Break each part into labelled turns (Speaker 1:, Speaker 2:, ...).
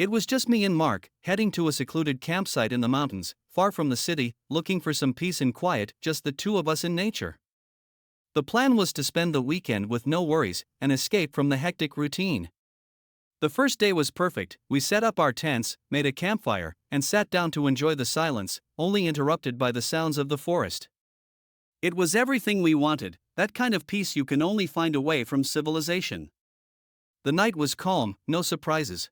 Speaker 1: It was just me and Mark, heading to a secluded campsite in the mountains, far from the city, looking for some peace and quiet, just the two of us in nature. The plan was to spend the weekend with no worries and escape from the hectic routine. The first day was perfect. We set up our tents, made a campfire, and sat down to enjoy the silence, only interrupted by the sounds of the forest. It was everything we wanted, that kind of peace you can only find away from civilization. The night was calm, no surprises.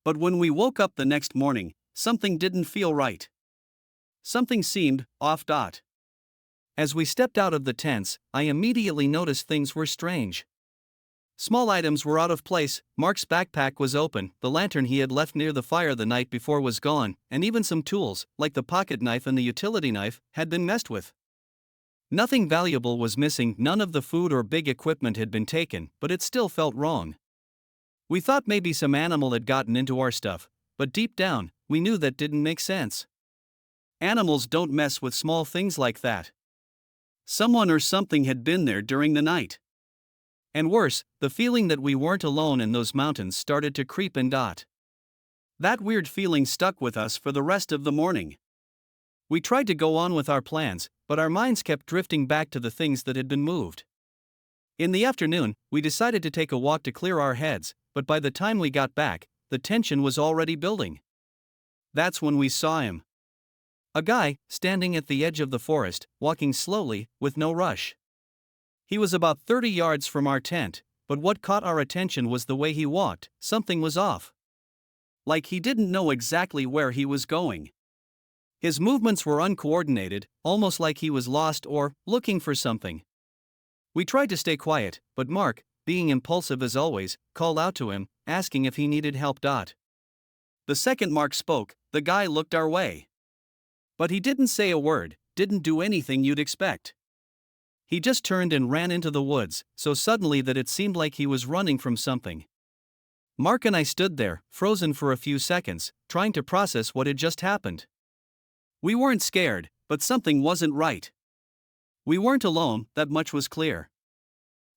Speaker 1: But when we woke up the next morning, something didn't feel right. Something seemed off. As we stepped out of the tents, I immediately noticed things were strange. Small items were out of place. Mark's backpack was open, the lantern he had left near the fire the night before was gone, and even some tools, like the pocket knife and the utility knife, had been messed with. Nothing valuable was missing, none of the food or big equipment had been taken, but it still felt wrong. We thought maybe some animal had gotten into our stuff, but deep down, we knew that didn't make sense. Animals don't mess with small things like that. Someone or something had been there during the night. And worse, the feeling that we weren't alone in those mountains started to creep in. That weird feeling stuck with us for the rest of the morning. We tried to go on with our plans, but our minds kept drifting back to the things that had been moved. In the afternoon, we decided to take a walk to clear our heads, but by the time we got back, the tension was already building. That's when we saw him. A guy, standing at the edge of the forest, walking slowly, with no rush. He was about 30 yards from our tent, but what caught our attention was the way he walked. Something was off. Like he didn't know exactly where he was going. His movements were uncoordinated, almost like he was lost or looking for something. We tried to stay quiet, but Mark, being impulsive as always, called out to him, asking if he needed help. The second Mark spoke, the guy looked our way. But he didn't say a word, didn't do anything you'd expect. He just turned and ran into the woods, so suddenly that it seemed like he was running from something. Mark and I stood there, frozen for a few seconds, trying to process what had just happened. We weren't scared, but something wasn't right. We weren't alone, that much was clear.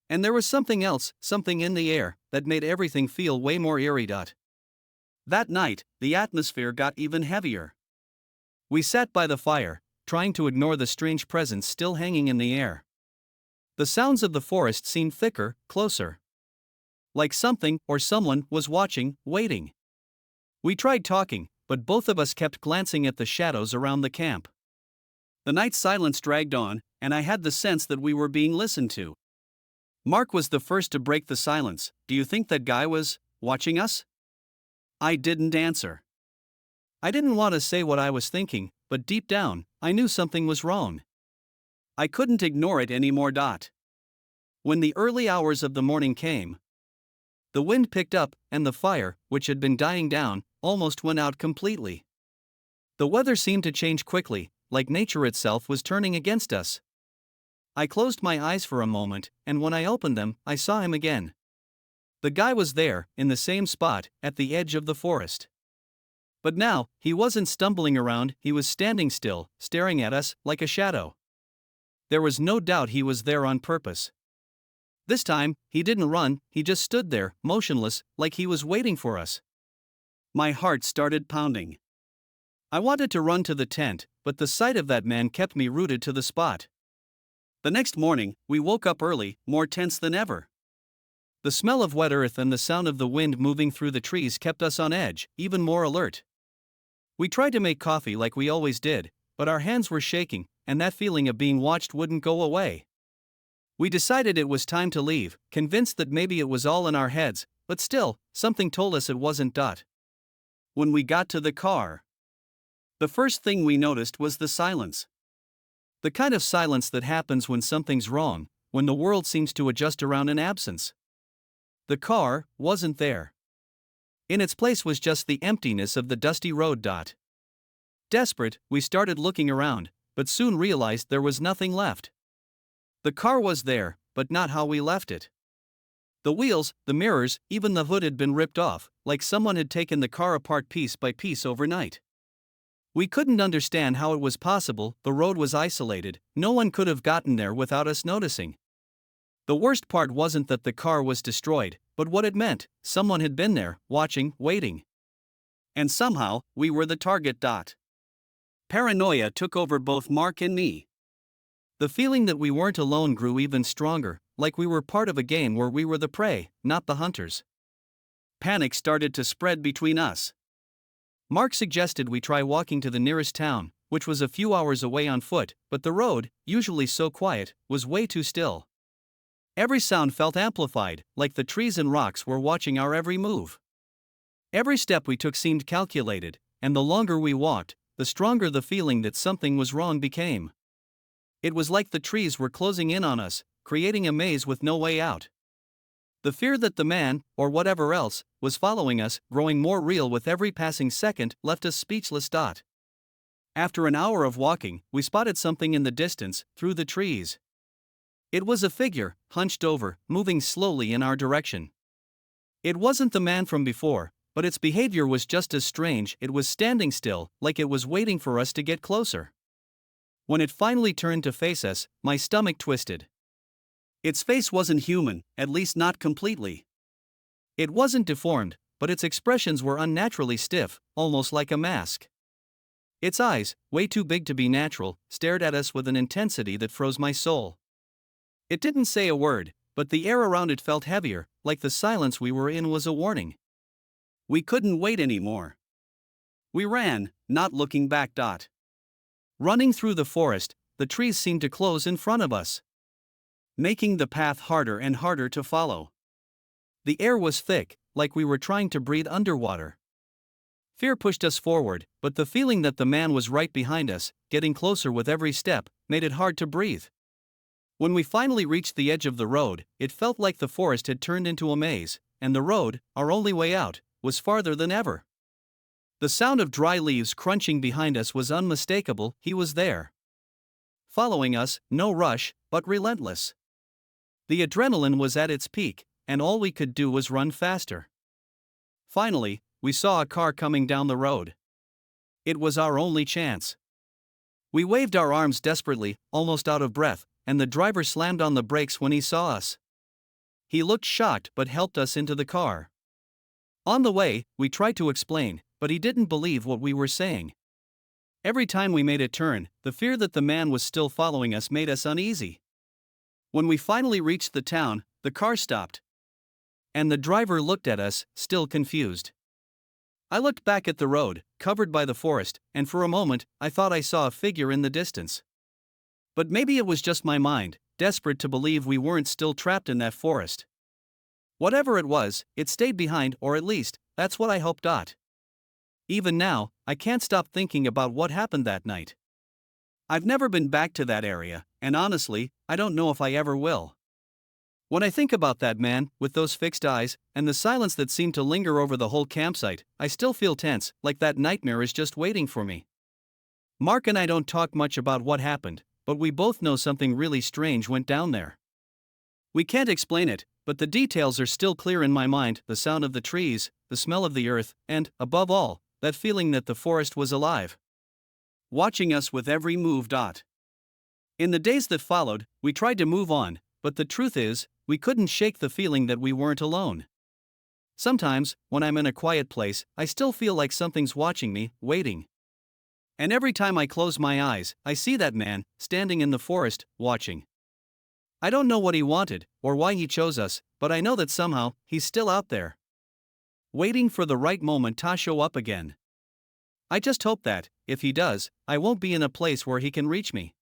Speaker 1: And there was something else, something in the air, that made everything feel way more eerie. That night, the atmosphere got even heavier. We sat by the fire, trying to ignore the strange presence still hanging in the air. The sounds of the forest seemed thicker, closer. Like something or someone was watching, waiting. We tried talking, but both of us kept glancing at the shadows around the camp. The night silence dragged on, and I had the sense that we were being listened to. Mark was the first to break the silence. Do you think that guy was watching us? I didn't answer. I didn't want to say what I was thinking, but deep down, I knew something was wrong. I couldn't ignore it anymore. When the early hours of the morning came, the wind picked up, and the fire, which had been dying down, almost went out completely. The weather seemed to change quickly, like nature itself was turning against us. I closed my eyes for a moment, and when I opened them, I saw him again. The guy was there, in the same spot, at the edge of the forest. But now, he wasn't stumbling around, he was standing still, staring at us, like a shadow. There was no doubt he was there on purpose. This time, he didn't run, he just stood there, motionless, like he was waiting for us. My heart started pounding. I wanted to run to the tent, but the sight of that man kept me rooted to the spot. The next morning, we woke up early, more tense than ever. The smell of wet earth and the sound of the wind moving through the trees kept us on edge, even more alert. We tried to make coffee like we always did, but our hands were shaking, and that feeling of being watched wouldn't go away. We decided it was time to leave, convinced that maybe it was all in our heads, but still, something told us it wasn't. When we got to the car, the first thing we noticed was the silence. The kind of silence that happens when something's wrong, when the world seems to adjust around an absence. The car wasn't there. In its place was just the emptiness of the dusty road. Desperate, we started looking around, but soon realized there was nothing left. The car was there, but not how we left it. The wheels, the mirrors, even the hood had been ripped off, like someone had taken the car apart piece by piece overnight. We couldn't understand how it was possible. The road was isolated, no one could have gotten there without us noticing. The worst part wasn't that the car was destroyed, but what it meant. Someone had been there, watching, waiting.
Speaker 2: And somehow, we were the target. Paranoia took over both Mark and me.
Speaker 1: The feeling that we weren't alone grew even stronger, like we were part of a game where we were the prey, not the hunters.
Speaker 2: Panic started to spread between us.
Speaker 1: Mark suggested we try walking to the nearest town, which was a few hours away on foot, but the road, usually so quiet, was way too still. Every sound felt amplified, like the trees and rocks were watching our every move. Every step we took seemed calculated, and the longer we walked, the stronger the feeling that something was wrong became. It was like the trees were closing in on us, creating a maze with no way out. The fear that the man, or whatever else, was following us, growing more real with every passing second, left us speechless. After an hour of walking, we spotted something in the distance, through the trees. It was a figure, hunched over, moving slowly in our direction. It wasn't the man from before, but its behavior was just as strange. It was standing still, like it was waiting for us to get closer. When it finally turned to face us, my stomach twisted.
Speaker 2: Its face wasn't human, at least not completely.
Speaker 1: It wasn't deformed, but its expressions were unnaturally stiff, almost like a mask. Its eyes, way too big to be natural, stared at us with an intensity that froze my soul. It didn't say a word, but the air around it felt heavier, like the silence we were in was a warning.
Speaker 2: We couldn't wait anymore. We ran, not looking back.
Speaker 1: Running through the forest, the trees seemed to close in front of us,
Speaker 2: making the path harder and harder to follow.
Speaker 1: The air was thick, like we were trying to breathe underwater. Fear pushed us forward, but the feeling that the man was right behind us, getting closer with every step, made it hard to breathe. When we finally reached the edge of the road, it felt like the forest had turned into a maze, and the road, our only way out, was farther than ever. The sound of dry leaves crunching behind us was unmistakable. He was there. Following us, no rush, but relentless. The adrenaline was at its peak, and all we could do was run faster. Finally, we saw a car coming down the road. It was our only chance. We waved our arms desperately, almost out of breath, and the driver slammed on the brakes when he saw us. He looked shocked but helped us into the car. On the way, we tried to explain, but he didn't believe what we were saying. Every time we made a turn, the fear that the man was still following us made us uneasy. When we finally reached the town, the car stopped. And the driver looked at us, still confused. I looked back at the road, covered by the forest, and for a moment, I thought I saw a figure in the distance. But maybe it was just my mind, desperate to believe we weren't still trapped in that forest. Whatever it was, it stayed behind, or at least, that's what I hoped. Even now, I can't stop thinking about what happened that night. I've never been back to that area, and honestly, I don't know if I ever will. When I think about that man, with those fixed eyes, and the silence that seemed to linger over the whole campsite, I still feel tense, like that nightmare is just waiting for me. Mark and I don't talk much about what happened, but we both know something really strange went down there. We can't explain it, but the details are still clear in my mind: the sound of the trees, the smell of the earth, and, above all, that feeling that the forest was alive, watching us with every move. In the days that followed, we tried to move on, but the truth is, we couldn't shake the feeling that we weren't alone. Sometimes, when I'm in a quiet place, I still feel like something's watching me, waiting. And every time I close my eyes, I see that man, standing in the forest, watching. I don't know what he wanted, or why he chose us, but I know that somehow, he's still out there, waiting for the right moment to show up again. I just hope that, if he does, I won't be in a place where he can reach me.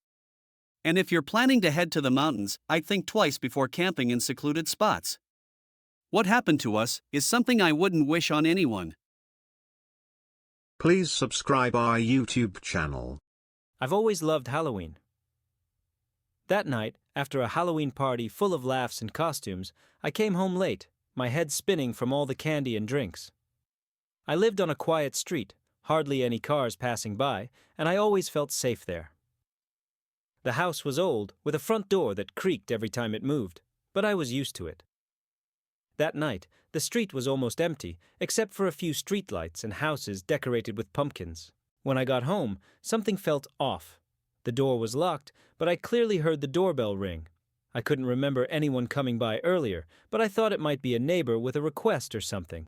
Speaker 1: And if you're planning to head to the mountains, I'd think twice before camping in secluded spots. What happened to us is something I wouldn't wish on anyone.
Speaker 3: Please subscribe our YouTube channel.
Speaker 4: I've always loved Halloween. That night, after a Halloween party full of laughs and costumes, I came home late, my head spinning from all the candy and drinks. I lived on a quiet street, hardly any cars passing by, and I always felt safe there. The house was old, with a front door that creaked every time it moved, but I was used to it. That night, the street was almost empty, except for a few streetlights and houses decorated with pumpkins. When I got home, something felt off. The door was locked, but I clearly heard the doorbell ring. I couldn't remember anyone coming by earlier, but I thought it might be a neighbor with a request or something.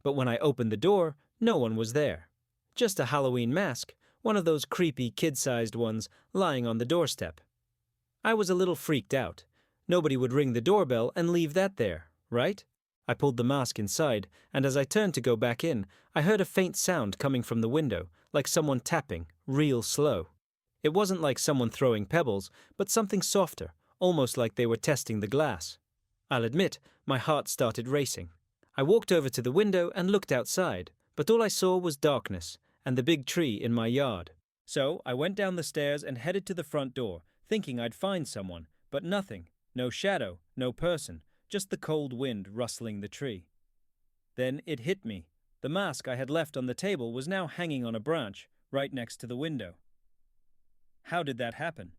Speaker 4: But when I opened the door, No one was there. Just a Halloween mask, one of those creepy kid-sized ones, lying on the doorstep. I was a little freaked out. Nobody would ring the doorbell and leave that there, right? I pulled the mask inside, and as I turned to go back in, I heard a faint sound coming from the window, like someone tapping, real slow. It wasn't like someone throwing pebbles, but something softer, almost like they were testing the glass. I'll admit, my heart started racing. I walked over to the window and looked outside, but all I saw was darkness and the big tree in my yard. So I went down the stairs and headed to the front door, thinking I'd find someone, but nothing. No shadow, no person, just the cold wind rustling the tree. Then it hit me. The mask I had left on the table was now hanging on a branch, right next to the window. How did that happen?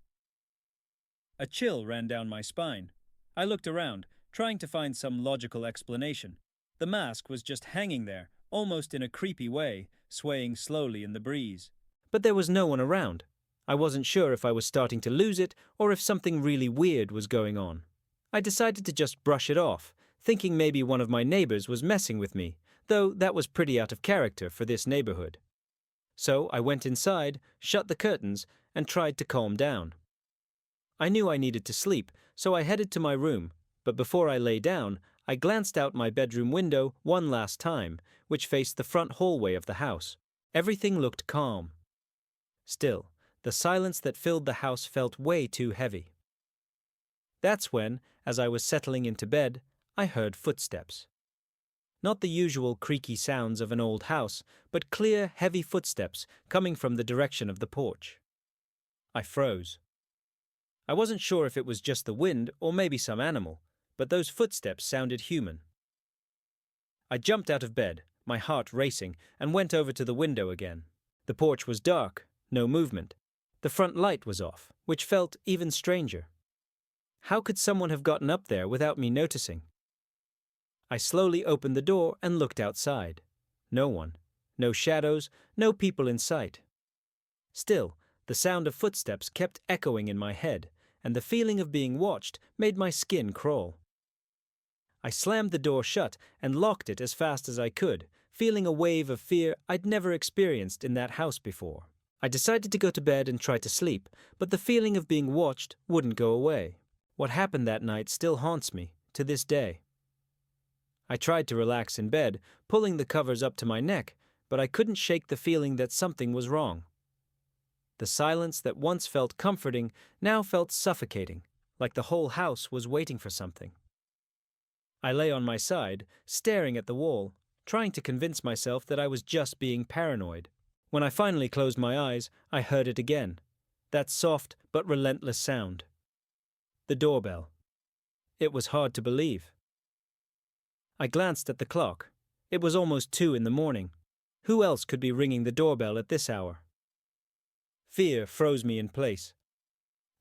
Speaker 4: A chill ran down my spine. I looked around, trying to find some logical explanation. The mask was just hanging there, almost in a creepy way, swaying slowly in the breeze. But there was no one around. I wasn't sure if I was starting to lose it or if something really weird was going on. I decided to just brush it off, thinking maybe one of my neighbors was messing with me, though that was pretty out of character for this neighborhood. So I went inside, shut the curtains, and tried to calm down. I knew I needed to sleep, so I headed to my room, but before I lay down, I glanced out my bedroom window one last time, which faced the front hallway of the house. Everything looked calm. Still, the silence that filled the house felt way too heavy. That's when, as I was settling into bed, I heard footsteps. Not the usual creaky sounds of an old house, but clear, heavy footsteps coming from the direction of the porch. I froze. I wasn't sure if it was just the wind or maybe some animal, but those footsteps sounded human. I jumped out of bed, my heart racing, and went over to the window again. The porch was dark, no movement. The front light was off, which felt even stranger. How could someone have gotten up there without me noticing? I slowly opened the door and looked outside. No one. No shadows, no people in sight. Still, the sound of footsteps kept echoing in my head, and the feeling of being watched made my skin crawl. I slammed the door shut and locked it as fast as I could, feeling a wave of fear I'd never experienced in that house before. I decided to go to bed and try to sleep, but the feeling of being watched wouldn't go away. What happened that night still haunts me, to this day. I tried to relax in bed, pulling the covers up to my neck, but I couldn't shake the feeling that something was wrong. The silence that once felt comforting now felt suffocating, like the whole house was waiting for something. I lay on my side, staring at the wall, trying to convince myself that I was just being paranoid. When I finally closed my eyes, I heard it again. That soft but relentless sound. The doorbell. It was hard to believe. I glanced at the clock. It was almost 2 in the morning. Who else could be ringing the doorbell at this hour? Fear froze me in place.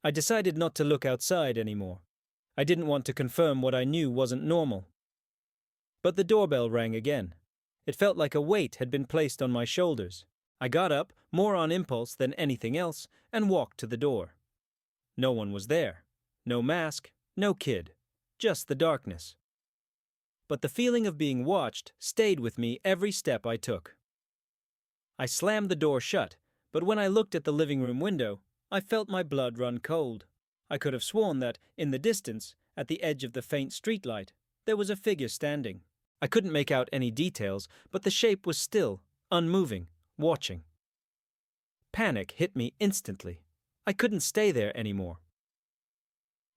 Speaker 4: I decided not to look outside anymore. I didn't want to confirm what I knew wasn't normal. But the doorbell rang again. It felt like a weight had been placed on my shoulders. I got up, more on impulse than anything else, and walked to the door. No one was there. No mask, no kid. Just the darkness. But the feeling of being watched stayed with me every step I took. I slammed the door shut, but when I looked at the living room window, I felt my blood run cold. I could have sworn that, in the distance, at the edge of the faint streetlight, there was a figure standing. I couldn't make out any details, but the shape was still, unmoving, watching. Panic hit me instantly. I couldn't stay there anymore.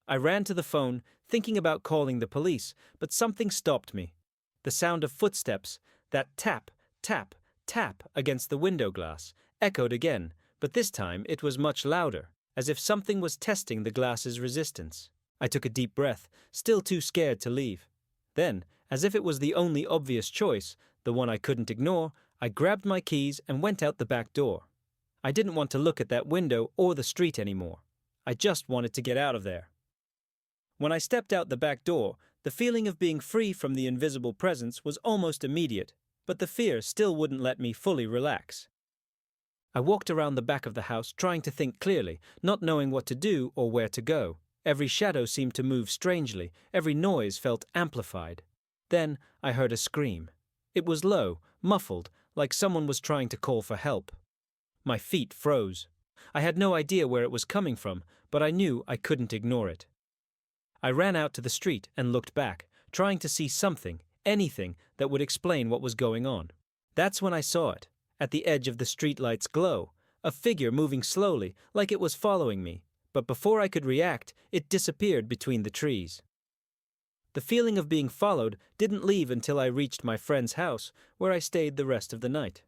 Speaker 4: I ran to the phone, thinking about calling the police, but something stopped me. The sound of footsteps, that tap, tap, tap against the window glass, echoed again, but this time it was much louder, as if something was testing the glass's resistance. I took a deep breath, still too scared to leave. Then, as if it was the only obvious choice, the one I couldn't ignore, I grabbed my keys and went out the back door. I didn't want to look at that window or the street anymore. I just wanted to get out of there. When I stepped out the back door, the feeling of being free from the invisible presence was almost immediate, but the fear still wouldn't let me fully relax. I walked around the back of the house trying to think clearly, not knowing what to do or where to go. Every shadow seemed to move strangely, every noise felt amplified. Then I heard a scream. It was low, muffled, like someone was trying to call for help. My feet froze. I had no idea where it was coming from, but I knew I couldn't ignore it. I ran out to the street and looked back, trying to see something, anything, that would explain what was going on. That's when I saw it, at the edge of the streetlight's glow, a figure moving slowly, like it was following me, but before I could react, it disappeared between the trees. The feeling of being followed didn't leave until I reached my friend's house, where I stayed the rest of the night.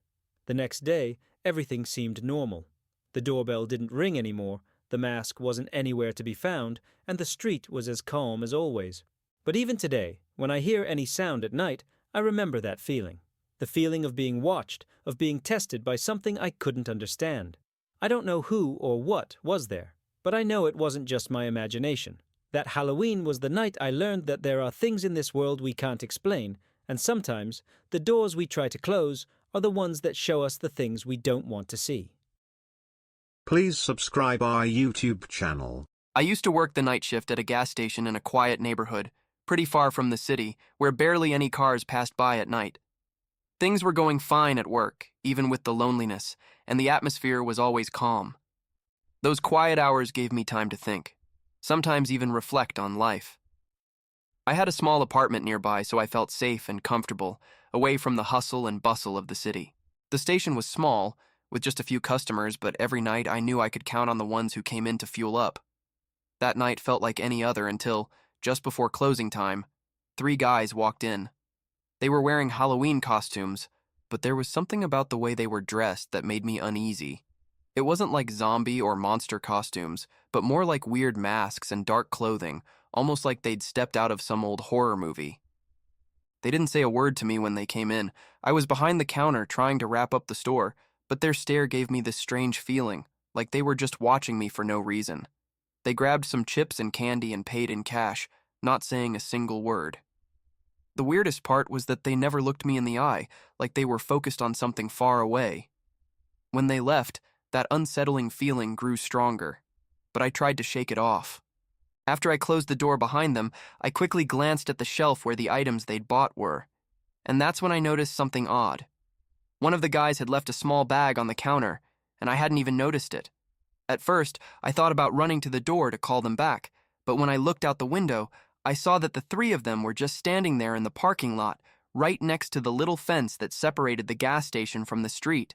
Speaker 4: The next day, everything seemed normal. The doorbell didn't ring anymore, the mask wasn't anywhere to be found, and the street was as calm as always. But even today, when I hear any sound at night, I remember that feeling. The feeling of being watched, of being tested by something I couldn't understand. I don't know who or what was there, but I know it wasn't just my imagination. That Halloween was the night I learned that there are things in this world we can't explain, and sometimes the doors we try to close are the ones that show us the things we don't want to see.
Speaker 3: Please subscribe our YouTube channel.
Speaker 5: I used to work the night shift at a gas station in a quiet neighborhood, pretty far from the city, where barely any cars passed by at night. Things were going fine at work, even with the loneliness, and the atmosphere was always calm. Those quiet hours gave me time to think, sometimes even reflect on life. I had a small apartment nearby, so I felt safe and comfortable, away from the hustle and bustle of the city. The station was small, with just a few customers, but every night I knew I could count on the ones who came in to fuel up. That night felt like any other until, just before closing time, 3 guys walked in. They were wearing Halloween costumes, but there was something about the way they were dressed that made me uneasy. It wasn't like zombie or monster costumes, but more like weird masks and dark clothing, almost like they'd stepped out of some old horror movie. They didn't say a word to me when they came in. I was behind the counter trying to wrap up the store, but their stare gave me this strange feeling, like they were just watching me for no reason. They grabbed some chips and candy and paid in cash, not saying a single word. The weirdest part was that they never looked me in the eye, like they were focused on something far away. When they left, that unsettling feeling grew stronger, but I tried to shake it off. After I closed the door behind them, I quickly glanced at the shelf where the items they'd bought were, and that's when I noticed something odd. One of the guys had left a small bag on the counter, and I hadn't even noticed it. At first, I thought about running to the door to call them back, but when I looked out the window, I saw that the 3 of them were just standing there in the parking lot, right next to the little fence that separated the gas station from the street.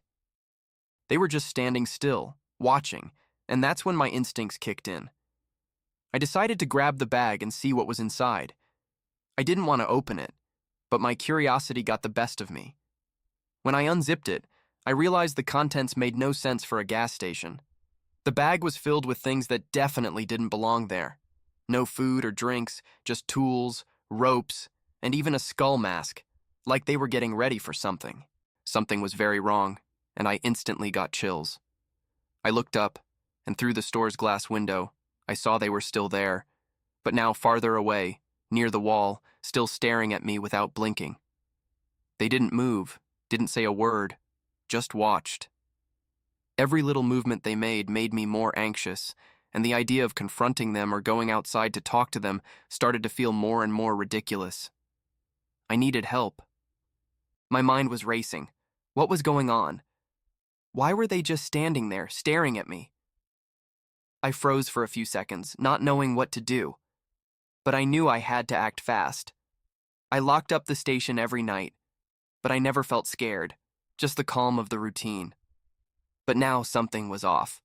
Speaker 5: They were just standing still, watching, and that's when my instincts kicked in. I decided to grab the bag and see what was inside. I didn't want to open it, but my curiosity got the best of me. When I unzipped it, I realized the contents made no sense for a gas station. The bag was filled with things that definitely didn't belong there. No food or drinks, just tools, ropes, and even a skull mask, like they were getting ready for something. Something was very wrong, and I instantly got chills. I looked up, and through the store's glass window, I saw they were still there, but now farther away, near the wall, still staring at me without blinking. They didn't move, didn't say a word, just watched. Every little movement they made me more anxious, and the idea of confronting them or going outside to talk to them started to feel more and more ridiculous. I needed help. My mind was racing. What was going on? Why were they just standing there, staring at me? I froze for a few seconds, not knowing what to do. But I knew I had to act fast. I locked up the station every night, but I never felt scared, just the calm of the routine. But now something was off.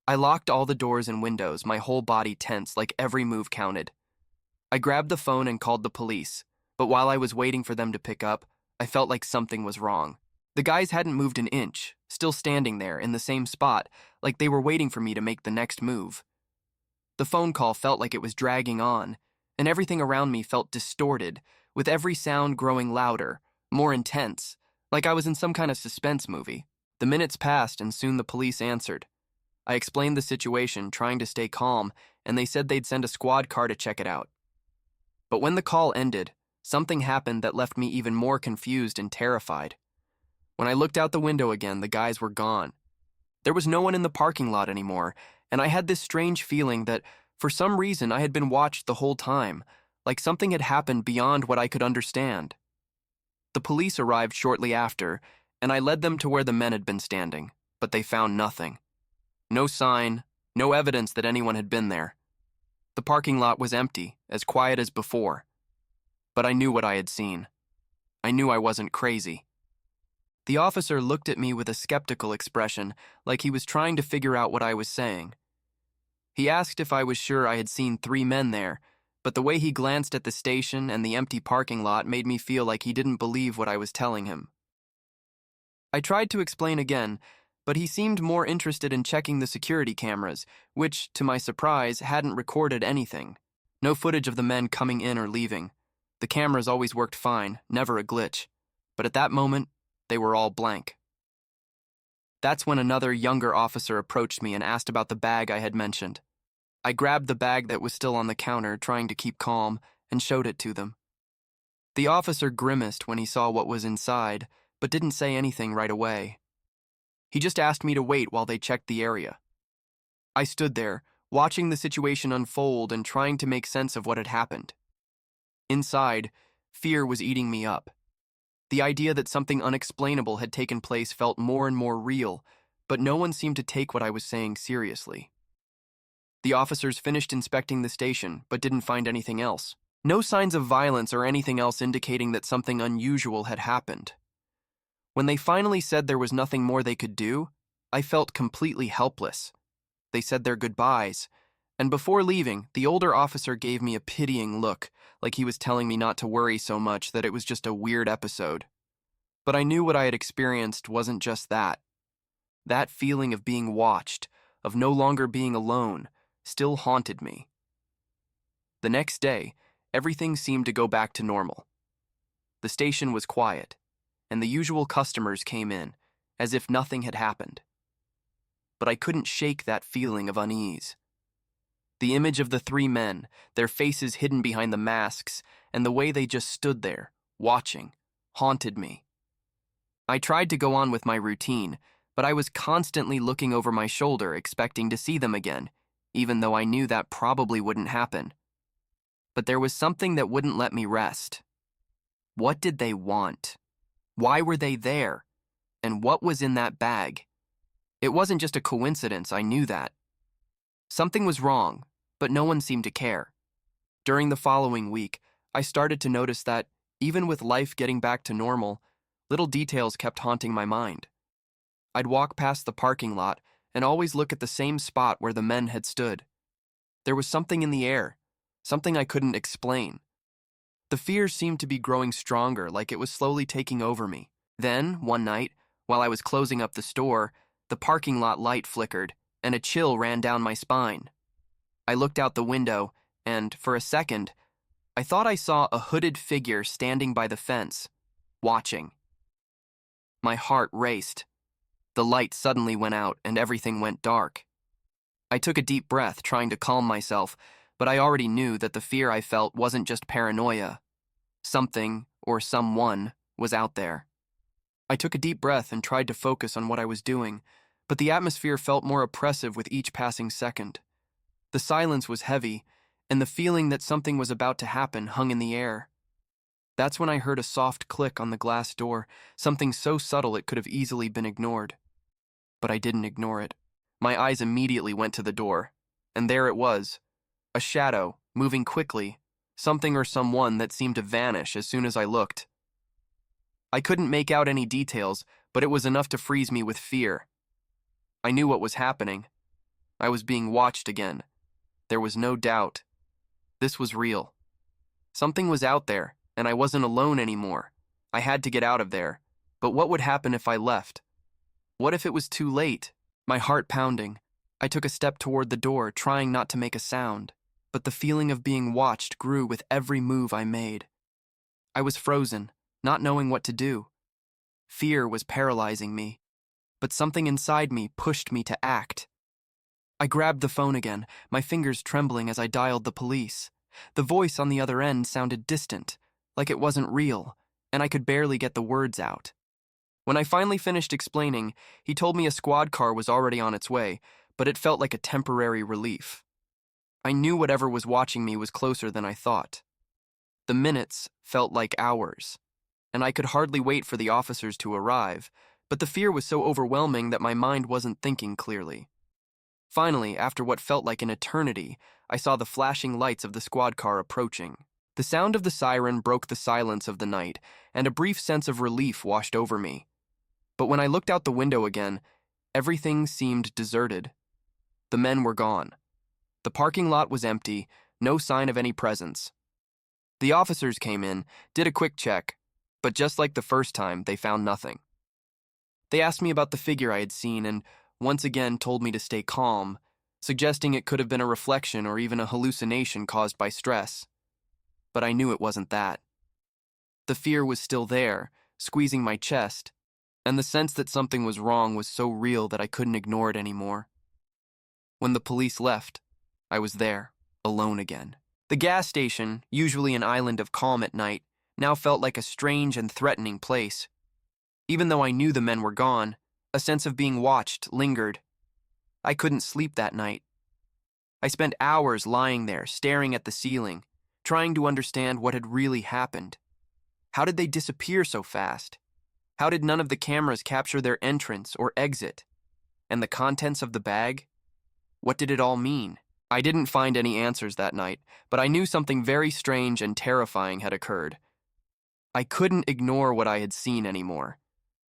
Speaker 5: I locked all the doors and windows, my whole body tense, like every move counted. I grabbed the phone and called the police, but while I was waiting for them to pick up, I felt like something was wrong. The guys hadn't moved an inch, still standing there in the same spot, like they were waiting for me to make the next move. The phone call felt like it was dragging on, and everything around me felt distorted, with every sound growing louder, more intense, like I was in some kind of suspense movie. The minutes passed, and soon the police answered. I explained the situation, trying to stay calm, and they said they'd send a squad car to check it out. But when the call ended, something happened that left me even more confused and terrified. When I looked out the window again, the guys were gone. There was no one in the parking lot anymore, and I had this strange feeling that, for some reason, I had been watched the whole time, like something had happened beyond what I could understand. The police arrived shortly after, and I led them to where the men had been standing, but they found nothing. No sign, no evidence that anyone had been there. The parking lot was empty, as quiet as before. But I knew what I had seen. I knew I wasn't crazy. The officer looked at me with a skeptical expression, like he was trying to figure out what I was saying. He asked if I was sure I had seen 3 men there, but the way he glanced at the station and the empty parking lot made me feel like he didn't believe what I was telling him. I tried to explain again, but he seemed more interested in checking the security cameras, which, to my surprise, hadn't recorded anything. No footage of the men coming in or leaving. The cameras always worked fine, never a glitch. But at that moment, they were all blank. That's when another younger officer approached me and asked about the bag I had mentioned. I grabbed the bag that was still on the counter, trying to keep calm, and showed it to them. The officer grimaced when he saw what was inside, but didn't say anything right away. He just asked me to wait while they checked the area. I stood there, watching the situation unfold and trying to make sense of what had happened. Inside, fear was eating me up. The idea that something unexplainable had taken place felt more and more real, but no one seemed to take what I was saying seriously. The officers finished inspecting the station, but didn't find anything else. No signs of violence or anything else indicating that something unusual had happened. When they finally said there was nothing more they could do, I felt completely helpless. They said their goodbyes, and before leaving, the older officer gave me a pitying look, like he was telling me not to worry so much, that it was just a weird episode. But I knew what I had experienced wasn't just that. That feeling of being watched, of no longer being alone, still haunted me. The next day, everything seemed to go back to normal. The station was quiet, and the usual customers came in, as if nothing had happened. But I couldn't shake that feeling of unease. The image of the 3 men, their faces hidden behind the masks, and the way they just stood there, watching, haunted me. I tried to go on with my routine, but I was constantly looking over my shoulder, expecting to see them again, even though I knew that probably wouldn't happen. But there was something that wouldn't let me rest. What did they want? Why were they there? And what was in that bag? It wasn't just a coincidence, I knew that. Something was wrong, but no one seemed to care. During the following week, I started to notice that, even with life getting back to normal, little details kept haunting my mind. I'd walk past the parking lot and always look at the same spot where the men had stood. There was something in the air, something I couldn't explain. The fear seemed to be growing stronger, like it was slowly taking over me. Then, one night, while I was closing up the store, the parking lot light flickered, and a chill ran down my spine. I looked out the window, and, for a second, I thought I saw a hooded figure standing by the fence, watching. My heart raced. The light suddenly went out, and everything went dark. I took a deep breath, trying to calm myself, but I already knew that the fear I felt wasn't just paranoia. Something, or someone, was out there. I took a deep breath and tried to focus on what I was doing, but the atmosphere felt more oppressive with each passing second. The silence was heavy, and the feeling that something was about to happen hung in the air. That's when I heard a soft click on the glass door, something so subtle it could have easily been ignored. But I didn't ignore it. My eyes immediately went to the door, and there it was. A shadow, moving quickly, something or someone that seemed to vanish as soon as I looked. I couldn't make out any details, but it was enough to freeze me with fear. I knew what was happening. I was being watched again. There was no doubt. This was real. Something was out there, and I wasn't alone anymore. I had to get out of there. But what would happen if I left? What if it was too late? My heart pounding. I took a step toward the door, trying not to make a sound. But the feeling of being watched grew with every move I made. I was frozen, not knowing what to do. Fear was paralyzing me, but something inside me pushed me to act. I grabbed the phone again, my fingers trembling as I dialed the police. The voice on the other end sounded distant, like it wasn't real, and I could barely get the words out. When I finally finished explaining, he told me a squad car was already on its way, but it felt like a temporary relief. I knew whatever was watching me was closer than I thought. The minutes felt like hours, and I could hardly wait for the officers to arrive, but the fear was so overwhelming that my mind wasn't thinking clearly. Finally, after what felt like an eternity, I saw the flashing lights of the squad car approaching. The sound of the siren broke the silence of the night, and a brief sense of relief washed over me. But when I looked out the window again, everything seemed deserted. The men were gone. The parking lot was empty, no sign of any presence. The officers came in, did a quick check, but just like the first time, they found nothing. They asked me about the figure I had seen and once again told me to stay calm, suggesting it could have been a reflection or even a hallucination caused by stress. But I knew it wasn't that. The fear was still there, squeezing my chest, and the sense that something was wrong was so real that I couldn't ignore it anymore. When the police left, I was there, alone again. The gas station, usually an island of calm at night, now felt like a strange and threatening place. Even though I knew the men were gone, a sense of being watched lingered. I couldn't sleep that night. I spent hours lying there, staring at the ceiling, trying to understand what had really happened. How did they disappear so fast? How did none of the cameras capture their entrance or exit? And the contents of the bag? What did it all mean? I didn't find any answers that night, but I knew something very strange and terrifying had occurred. I couldn't ignore what I had seen anymore.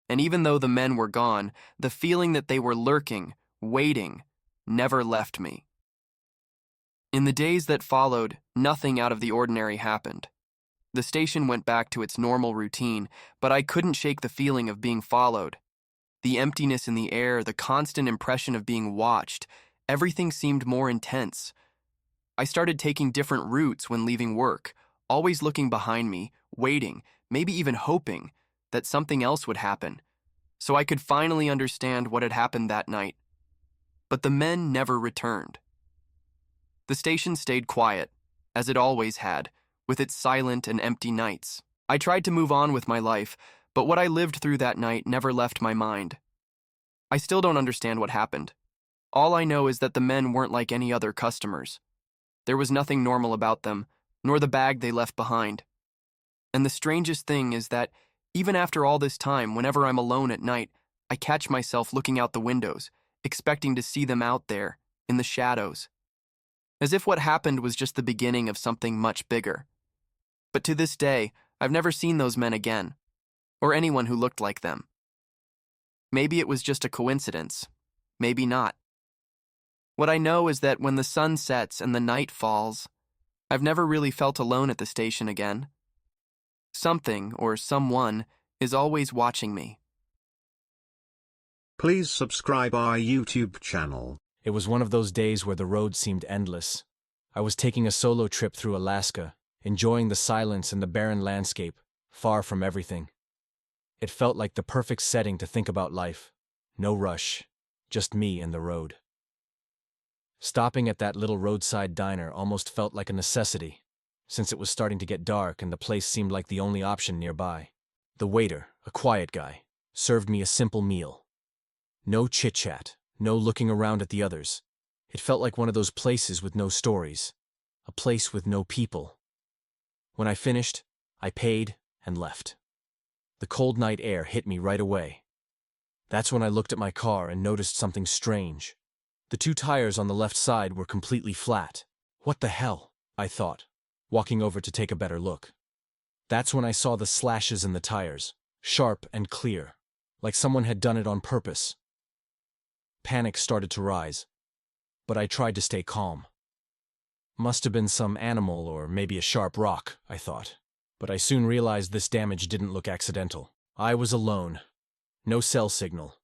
Speaker 5: And even though the men were gone, the feeling that they were lurking, waiting, never left me. In the days that followed, nothing out of the ordinary happened. The station went back to its normal routine, but I couldn't shake the feeling of being followed. The emptiness in the air, the constant impression of being watched, everything seemed more intense. I started taking different routes when leaving work, always looking behind me, waiting, maybe even hoping that something else would happen, so I could finally understand what had happened that night. But the men never returned. The station stayed quiet, as it always had, with its silent and empty nights. I tried to move on with my life, but what I lived through that night never left my mind. I still don't understand what happened. All I know is that the men weren't like any other customers. There was nothing normal about them, nor the bag they left behind. And the strangest thing is that even after all this time, whenever I'm alone at night, I catch myself looking out the windows, expecting to see them out there, in the shadows. As if what happened was just the beginning of something much bigger. But to this day, I've never seen those men again, or anyone who looked like them. Maybe it was just a coincidence, maybe not. What I know is that when the sun sets and the night falls, I've never really felt alone at the station again. Something or someone is always watching me.
Speaker 3: Please subscribe our YouTube channel.
Speaker 4: It was one of those days where the road seemed endless. I was taking a solo trip through Alaska, enjoying the silence and the barren landscape, far from everything. It felt like the perfect setting to think about life. No rush, just me and the road. Stopping at that little roadside diner almost felt like a necessity, since it was starting to get dark and the place seemed like the only option nearby. The waiter, a quiet guy, served me a simple meal. No chit-chat, no looking around at the others. It felt like one of those places with no stories, a place with no people. When I finished, I paid and left. The cold night air hit me right away. That's when I looked at my car and noticed something strange. The two tires on the left side were completely flat. What the hell? I thought, walking over to take a better look. That's when I saw the slashes in the tires, sharp and clear, like someone had done it on purpose. Panic started to rise, but I tried to stay calm. Must have been some animal or maybe a sharp rock, I thought. But I soon realized this damage didn't look accidental. I was alone, no cell signal,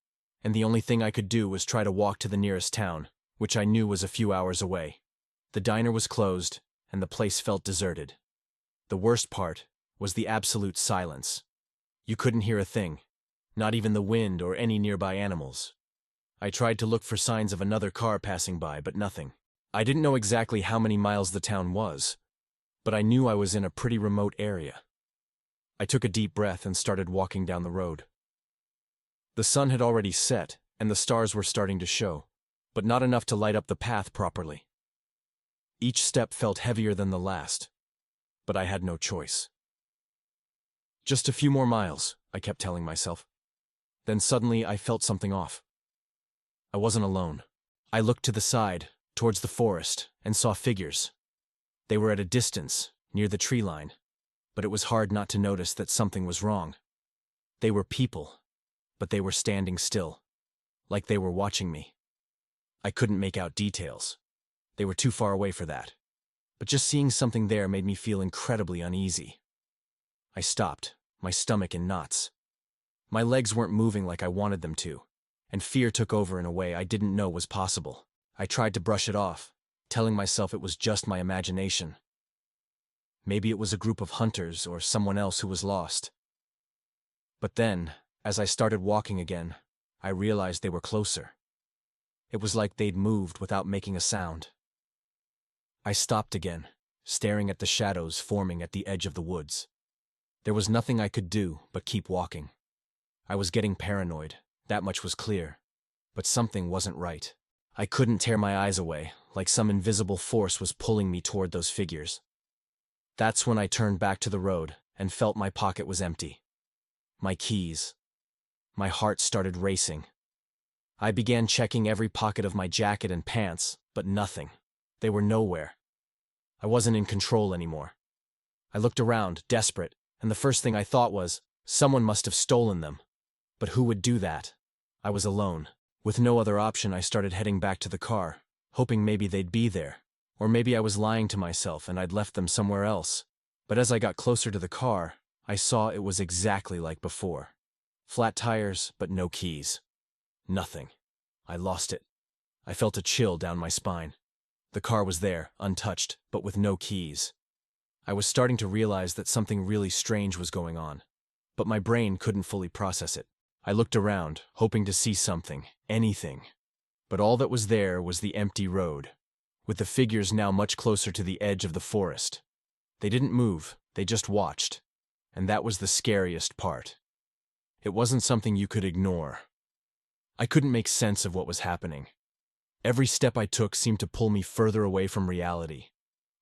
Speaker 4: and the only thing I could do was try to walk to the nearest town, which I knew was a few hours away. The diner was closed, and the place felt deserted. The worst part was the absolute silence. You couldn't hear a thing, not even the wind or any nearby animals. I tried to look for signs of another car passing by, but nothing. I didn't know exactly how many miles the town was, but I knew I was in a pretty remote area. I took a deep breath and started walking down the road. The sun had already set, and the stars were starting to show, but not enough to light up the path properly. Each step felt heavier than the last, but I had no choice. Just a few more miles, I kept telling myself.
Speaker 6: Then suddenly I felt something off. I wasn't alone. I looked to the side, towards the forest, and saw figures. They were at a distance, near the tree line, but it was hard not to notice that something was wrong. They were people, but they were standing still, like they were watching me. I couldn't make out details. They were too far away for that. But just seeing something there made me feel incredibly uneasy. I stopped, my stomach in knots. My legs weren't moving like I wanted them to, and fear took over in a way I didn't know was possible. I tried to brush it off, telling myself it was just my imagination. Maybe it was a group of hunters or someone else who was lost. But then, as I started walking again, I realized they were closer. It was like they'd moved without making a sound. I stopped again, staring at the shadows forming at the edge of the woods. There was nothing I could do but keep walking. I was getting paranoid, that much was clear. But something wasn't right. I couldn't tear my eyes away, like some invisible force was pulling me toward those figures. That's when I turned back to the road and felt my pocket was empty. My keys. My heart started racing. I began checking every pocket of my jacket and pants, but nothing. They were nowhere. I wasn't in control anymore. I looked around, desperate, and the first thing I thought was, someone must have stolen them. But who would do that? I was alone. With no other option, I started heading back to the car, hoping maybe they'd be there. Or maybe I was lying to myself and I'd left them somewhere else. But as I got closer to the car, I saw it was exactly like before. Flat tires, but no keys. Nothing. I lost it. I felt a chill down my spine. The car was there, untouched, but with no keys. I was starting to realize that something really strange was going on, but my brain couldn't fully process it. I looked around, hoping to see something, anything. But all that was there was the empty road, with the figures now much closer to the edge of the forest. They didn't move, they just watched. And that was the scariest part. It wasn't something you could ignore. I couldn't make sense of what was happening. Every step I took seemed to pull me further away from reality,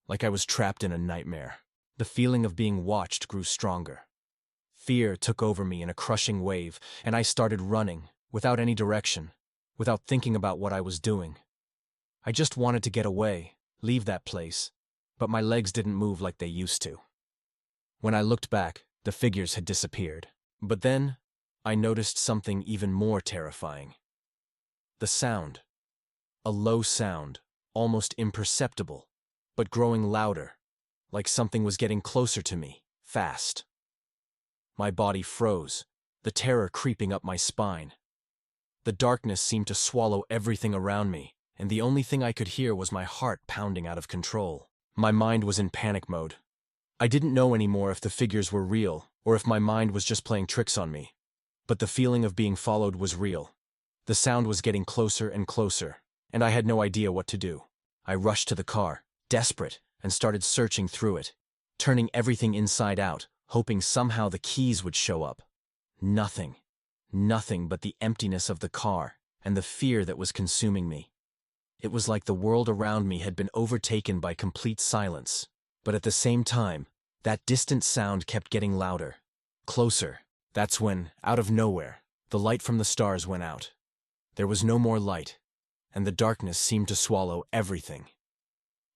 Speaker 6: like I was trapped in a nightmare. The feeling of being watched grew stronger. Fear took over me in a crushing wave, and I started running, without any direction, without thinking about what I was doing. I just wanted to get away, leave that place, but my legs didn't move like they used to. When I looked back, the figures had disappeared. But then, I noticed something even more terrifying. The sound. A low sound, almost imperceptible, but growing louder, like something was getting closer to me, fast. My body froze, the terror creeping up my spine. The darkness seemed to swallow everything around me, and the only thing I could hear was my heart pounding out of control. My mind was in panic mode. I didn't know anymore if the figures were real, or if my mind was just playing tricks on me. But the feeling of being followed was real. The sound was getting closer and closer, and I had no idea what to do. I rushed to the car, desperate, and started searching through it, turning everything inside out, hoping somehow the keys would show up. Nothing. Nothing but the emptiness of the car and the fear that was consuming me. It was like the world around me had been overtaken by complete silence. But at the same time, that distant sound kept getting louder, closer. That's when, out of nowhere, the light from the stars went out. There was no more light, and the darkness seemed to swallow everything.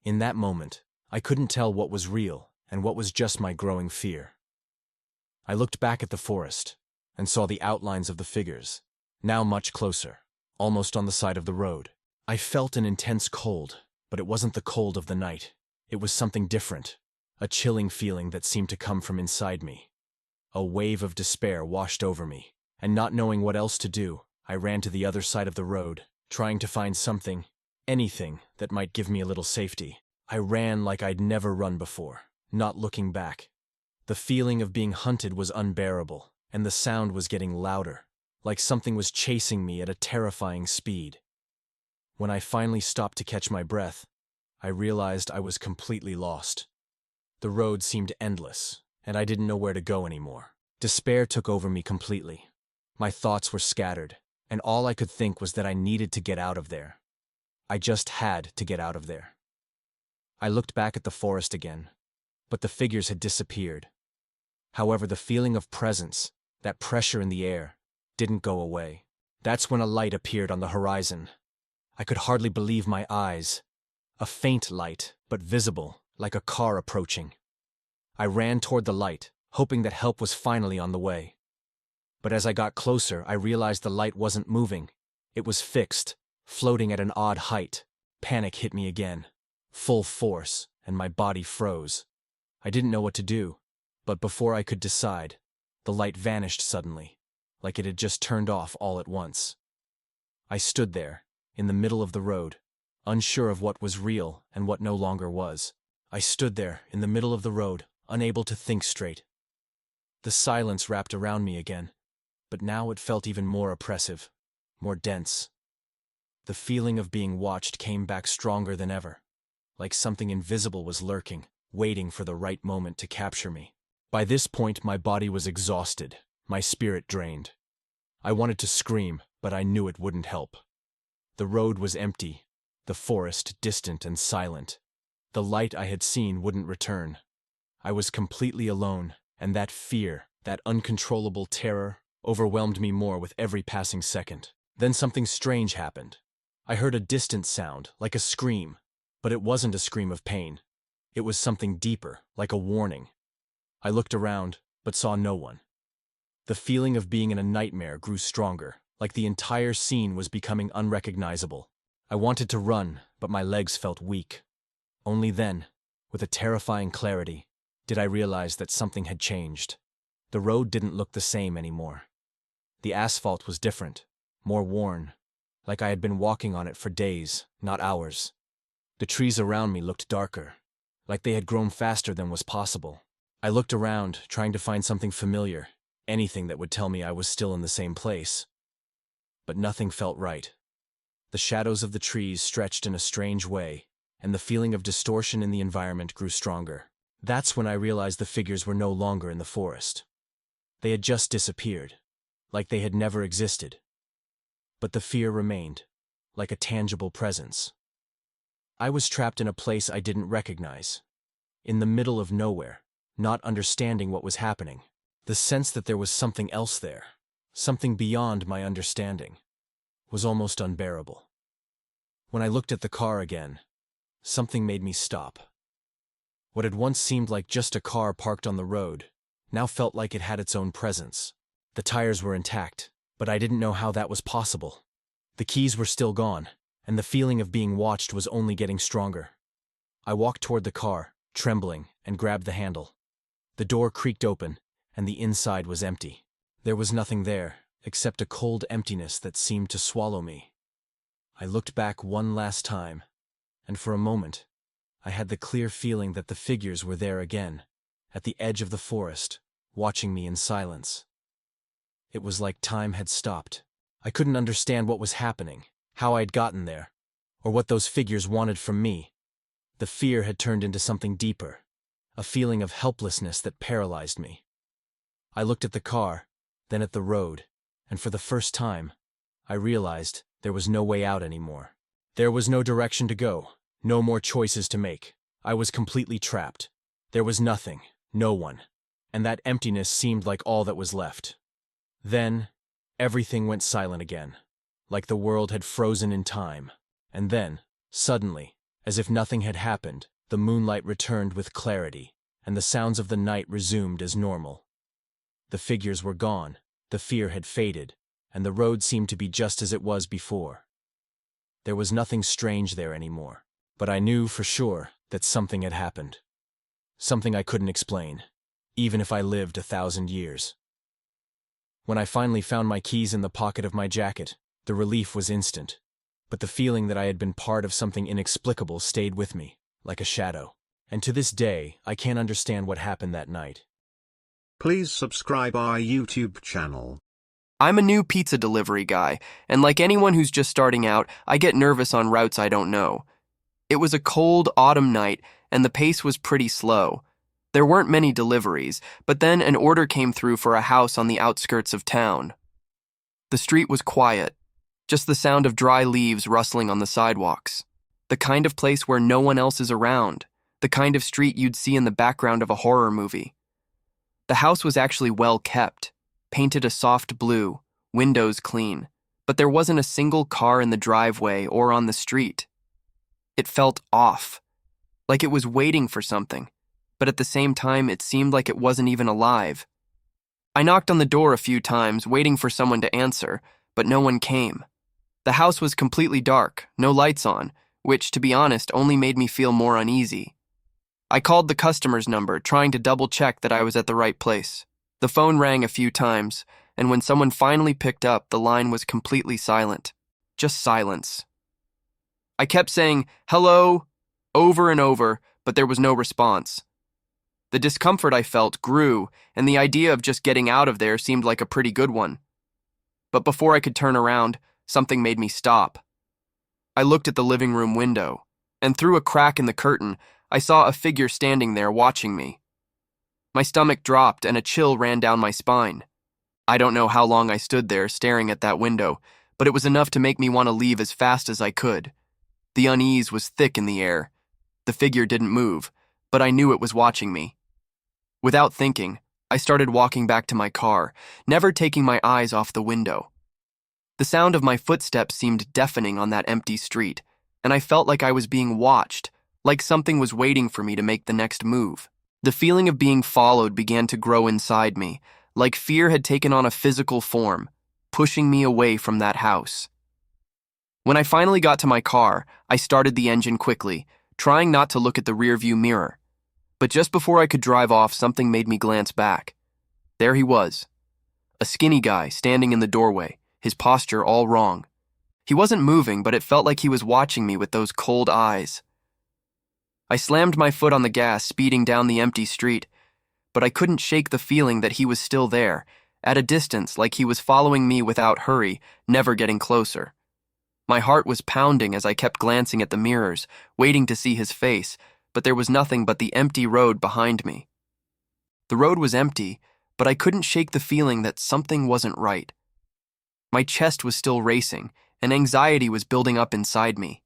Speaker 6: In that moment, I couldn't tell what was real and what was just my growing fear. I looked back at the forest and saw the outlines of the figures, now much closer, almost on the side of the road. I felt an intense cold, but it wasn't the cold of the night. It was something different, a chilling feeling that seemed to come from inside me. A wave of despair washed over me, and not knowing what else to do, I ran to the other side of the road, trying to find something, anything that might give me a little safety. I ran like I'd never run before, not looking back. The feeling of being hunted was unbearable, and the sound was getting louder, like something was chasing me at a terrifying speed. When I finally stopped to catch my breath, I realized I was completely lost. The road seemed endless, and I didn't know where to go anymore. Despair took over me completely. My thoughts were scattered, and all I could think was that I needed to get out of there. I just had to get out of there. I looked back at the forest again, but the figures had disappeared. However, the feeling of presence, that pressure in the air, didn't go away. That's when a light appeared on the horizon. I could hardly believe my eyes. A faint light, but visible, like a car approaching. I ran toward the light, hoping that help was finally on the way. But as I got closer, I realized the light wasn't moving. It was fixed, floating at an odd height. Panic hit me again, full force, and my body froze. I didn't know what to do, but before I could decide, the light vanished suddenly, like it had just turned off all at once. I stood there, in the middle of the road, unsure of what was real and what no longer was. I stood there, in the middle of the road, unable to think straight. The silence wrapped around me again, but now it felt even more oppressive, more dense. The feeling of being watched came back stronger than ever, like something invisible was lurking, waiting for the right moment to capture me. By this point, my body was exhausted, my spirit drained. I wanted to scream, but I knew it wouldn't help. The road was empty, the forest distant and silent. The light I had seen wouldn't return. I was completely alone, and that fear, that uncontrollable terror, overwhelmed me more with every passing second. Then something strange happened. I heard a distant sound, like a scream, but it wasn't a scream of pain. It was something deeper, like a warning. I looked around, but saw no one. The feeling of being in a nightmare grew stronger, like the entire scene was becoming unrecognizable. I wanted to run, but my legs felt weak. Only then, with a terrifying clarity, did I realize that something had changed. The road didn't look the same anymore. The asphalt was different, more worn, like I had been walking on it for days, not hours. The trees around me looked darker, like they had grown faster than was possible. I looked around, trying to find something familiar, anything that would tell me I was still in the same place. But nothing felt right. The shadows of the trees stretched in a strange way, and the feeling of distortion in the environment grew stronger. That's when I realized the figures were no longer in the forest. They had just disappeared, like they had never existed. But the fear remained, like a tangible presence. I was trapped in a place I didn't recognize, in the middle of nowhere, not understanding what was happening. The sense that there was something else there, something beyond my understanding, was almost unbearable. When I looked at the car again, something made me stop. What had once seemed like just a car parked on the road now felt like it had its own presence. The tires were intact, but I didn't know how that was possible. The keys were still gone, and the feeling of being watched was only getting stronger. I walked toward the car, trembling, and grabbed the handle. The door creaked open, and the inside was empty. There was nothing there, except a cold emptiness that seemed to swallow me. I looked back one last time, and for a moment, I had the clear feeling that the figures were there again, at the edge of the forest, watching me in silence. It was like time had stopped. I couldn't understand what was happening, how I'd gotten there, or what those figures wanted from me. The fear had turned into something deeper, a feeling of helplessness that paralyzed me. I looked at the car, then at the road, and for the first time, I realized there was no way out anymore. There was no direction to go, no more choices to make. I was completely trapped. There was nothing, no one, and that emptiness seemed like all that was left. Then, everything went silent again, like the world had frozen in time. And then, suddenly, as if nothing had happened, the moonlight returned with clarity, and the sounds of the night resumed as normal. The figures were gone, the fear had faded, and the road seemed to be just as it was before. There was nothing strange there anymore, but I knew for sure that something had happened. Something I couldn't explain, even if I lived 1,000 years. When I finally found my keys in the pocket of my jacket, the relief was instant, but the feeling that I had been part of something inexplicable stayed with me, like a shadow. And to this day, I can't understand what happened that night.
Speaker 3: Please subscribe our YouTube channel.
Speaker 5: I'm a new pizza delivery guy, and like anyone who's just starting out, I get nervous on routes I don't know. It was a cold autumn night, and the pace was pretty slow. There weren't many deliveries, but then an order came through for a house on the outskirts of town. The street was quiet, just the sound of dry leaves rustling on the sidewalks. The kind of place where no one else is around, the kind of street you'd see in the background of a horror movie. The house was actually well kept, painted a soft blue, windows clean, but there wasn't a single car in the driveway or on the street. It felt off, like it was waiting for something, but at the same time it seemed like it wasn't even alive. I knocked on the door a few times, waiting for someone to answer, but no one came. The house was completely dark, no lights on, which, to be honest, only made me feel more uneasy. I called the customer's number, trying to double-check that I was at the right place. The phone rang a few times, and when someone finally picked up, the line was completely silent. Just silence. I kept saying, "Hello," over and over, but there was no response. The discomfort I felt grew, and the idea of just getting out of there seemed like a pretty good one. But before I could turn around, something made me stop. I looked at the living room window, and through a crack in the curtain, I saw a figure standing there watching me. My stomach dropped and a chill ran down my spine. I don't know how long I stood there staring at that window, but it was enough to make me want to leave as fast as I could. The unease was thick in the air. The figure didn't move, but I knew it was watching me. Without thinking, I started walking back to my car, never taking my eyes off the window. The sound of my footsteps seemed deafening on that empty street, and I felt like I was being watched, like something was waiting for me to make the next move. The feeling of being followed began to grow inside me, like fear had taken on a physical form, pushing me away from that house. When I finally got to my car, I started the engine quickly, trying not to look at the rearview mirror. But just before I could drive off, something made me glance back. There he was, a skinny guy standing in the doorway, his posture all wrong. He wasn't moving, but it felt like he was watching me with those cold eyes. I slammed my foot on the gas, speeding down the empty street, but I couldn't shake the feeling that he was still there, at a distance, like he was following me without hurry, never getting closer. My heart was pounding as I kept glancing at the mirrors, waiting to see his face, but there was nothing but the empty road behind me. The road was empty, but I couldn't shake the feeling that something wasn't right. My chest was still racing, and anxiety was building up inside me.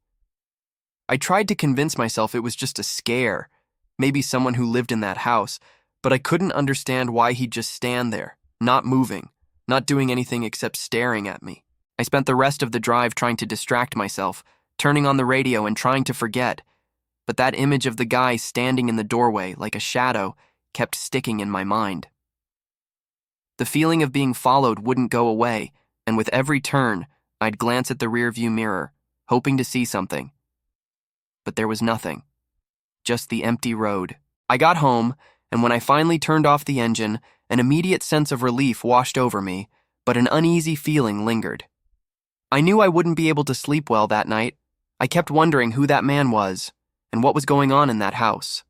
Speaker 5: I tried to convince myself it was just a scare, maybe someone who lived in that house, but I couldn't understand why he'd just stand there, not moving, not doing anything except staring at me. I spent the rest of the drive trying to distract myself, turning on the radio and trying to forget, but that image of the guy standing in the doorway like a shadow kept sticking in my mind. The feeling of being followed wouldn't go away, and with every turn, I'd glance at the rearview mirror, hoping to see something. But there was nothing. Just the empty road. I got home, and when I finally turned off the engine, an immediate sense of relief washed over me, but an uneasy feeling lingered. I knew I wouldn't be able to sleep well that night. I kept wondering who that man was, and what was going on in that house.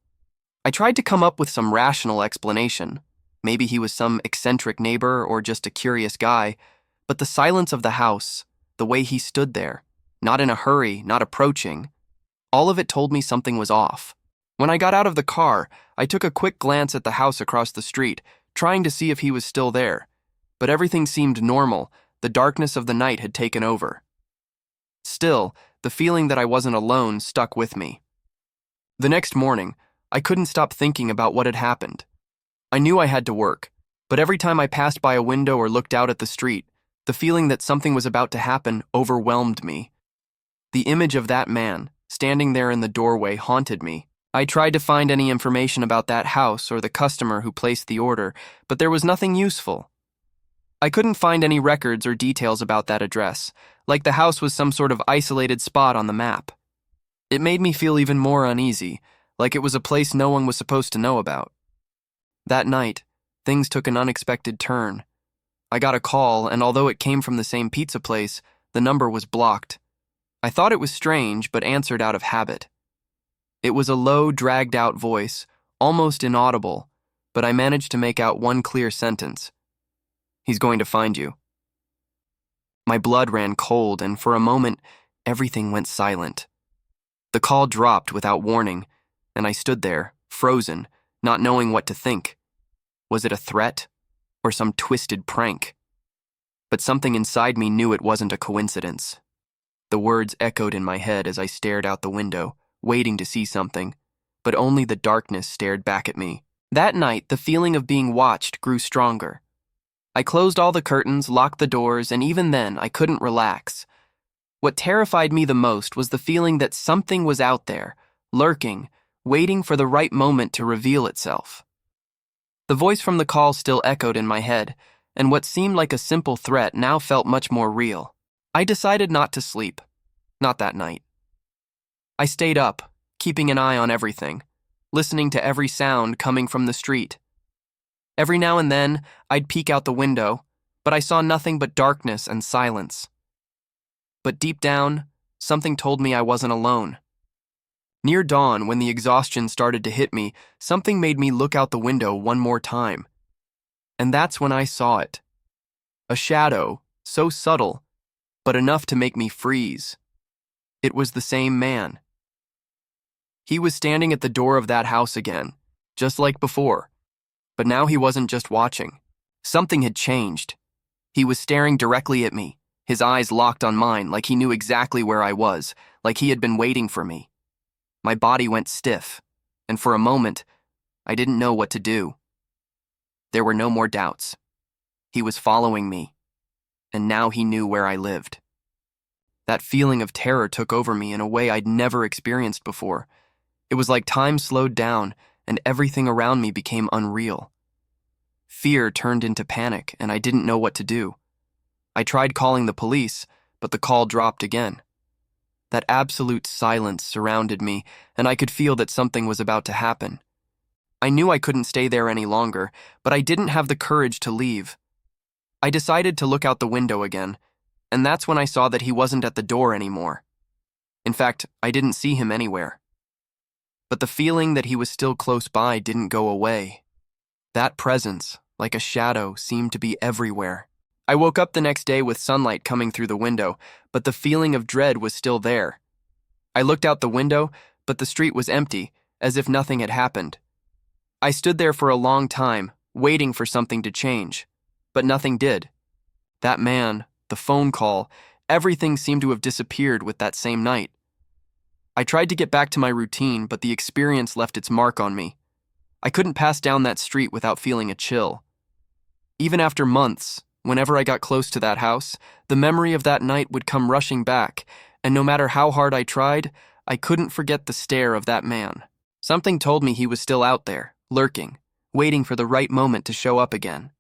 Speaker 5: I tried to come up with some rational explanation. Maybe he was some eccentric neighbor or just a curious guy, but the silence of the house, the way he stood there, not in a hurry, not approaching, all of it told me something was off. When I got out of the car, I took a quick glance at the house across the street, trying to see if he was still there, but everything seemed normal. The darkness of the night had taken over. Still, the feeling that I wasn't alone stuck with me. The next morning, I couldn't stop thinking about what had happened. I knew I had to work, but every time I passed by a window or looked out at the street, the feeling that something was about to happen overwhelmed me. The image of that man, standing there in the doorway, haunted me. I tried to find any information about that house or the customer who placed the order, but there was nothing useful. I couldn't find any records or details about that address, like the house was some sort of isolated spot on the map. It made me feel even more uneasy, like it was a place no one was supposed to know about. That night, things took an unexpected turn. I got a call, and although it came from the same pizza place, the number was blocked. I thought it was strange, but answered out of habit. It was a low, dragged-out voice, almost inaudible, but I managed to make out one clear sentence. "He's going to find you." My blood ran cold, and for a moment, everything went silent. The call dropped without warning, and I stood there, frozen, not knowing what to think. Was it a threat, or some twisted prank? But something inside me knew it wasn't a coincidence. The words echoed in my head as I stared out the window, waiting to see something, but only the darkness stared back at me. That night, the feeling of being watched grew stronger. I closed all the curtains, locked the doors, and even then, I couldn't relax. What terrified me the most was the feeling that something was out there, lurking, waiting for the right moment to reveal itself. The voice from the call still echoed in my head, and what seemed like a simple threat now felt much more real. I decided not to sleep. Not that night. I stayed up, keeping an eye on everything, listening to every sound coming from the street. Every now and then, I'd peek out the window, but I saw nothing but darkness and silence. But deep down, something told me I wasn't alone. Near dawn, when the exhaustion started to hit me, something made me look out the window one more time. And that's when I saw it. A shadow, so subtle, but enough to make me freeze. It was the same man. He was standing at the door of that house again, just like before. But now he wasn't just watching. Something had changed. He was staring directly at me, his eyes locked on mine like he knew exactly where I was, like he had been waiting for me. My body went stiff, and for a moment, I didn't know what to do. There were no more doubts. He was following me, and now he knew where I lived. That feeling of terror took over me in a way I'd never experienced before. It was like time slowed down, and everything around me became unreal. Fear turned into panic, and I didn't know what to do. I tried calling the police, but the call dropped again. That absolute silence surrounded me, and I could feel that something was about to happen. I knew I couldn't stay there any longer, but I didn't have the courage to leave. I decided to look out the window again, and that's when I saw that he wasn't at the door anymore. In fact, I didn't see him anywhere. But the feeling that he was still close by didn't go away. That presence, like a shadow, seemed to be everywhere. I woke up the next day with sunlight coming through the window, but the feeling of dread was still there. I looked out the window, but the street was empty, as if nothing had happened. I stood there for a long time, waiting for something to change, but nothing did. That man, the phone call, everything seemed to have disappeared with that same night. I tried to get back to my routine, but the experience left its mark on me. I couldn't pass down that street without feeling a chill. Even after months, whenever I got close to that house, the memory of that night would come rushing back, and no matter how hard I tried, I couldn't forget the stare of that man. Something told me he was still out there, lurking, waiting for the right moment to show up again.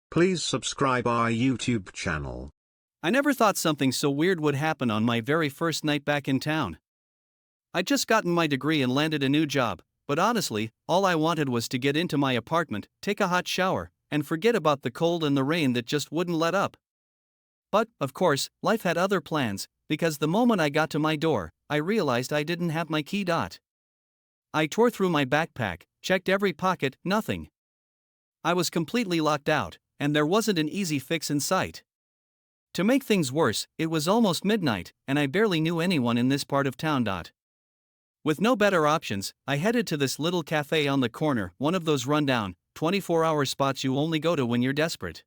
Speaker 3: Please subscribe our YouTube channel.
Speaker 1: I never thought something so weird would happen on my very first night back in town. I'd just gotten my degree and landed a new job, but honestly, all I wanted was to get into my apartment, take a hot shower, and forget about the cold and the rain that just wouldn't let up. But, of course, life had other plans, because the moment I got to my door, I realized I didn't have my key. I tore through my backpack, checked every pocket, nothing. I was completely locked out, and there wasn't an easy fix in sight. To make things worse, it was almost midnight, and I barely knew anyone in this part of town. With no better options, I headed to this little cafe on the corner, one of those rundown, 24-hour spots you only go to when you're desperate.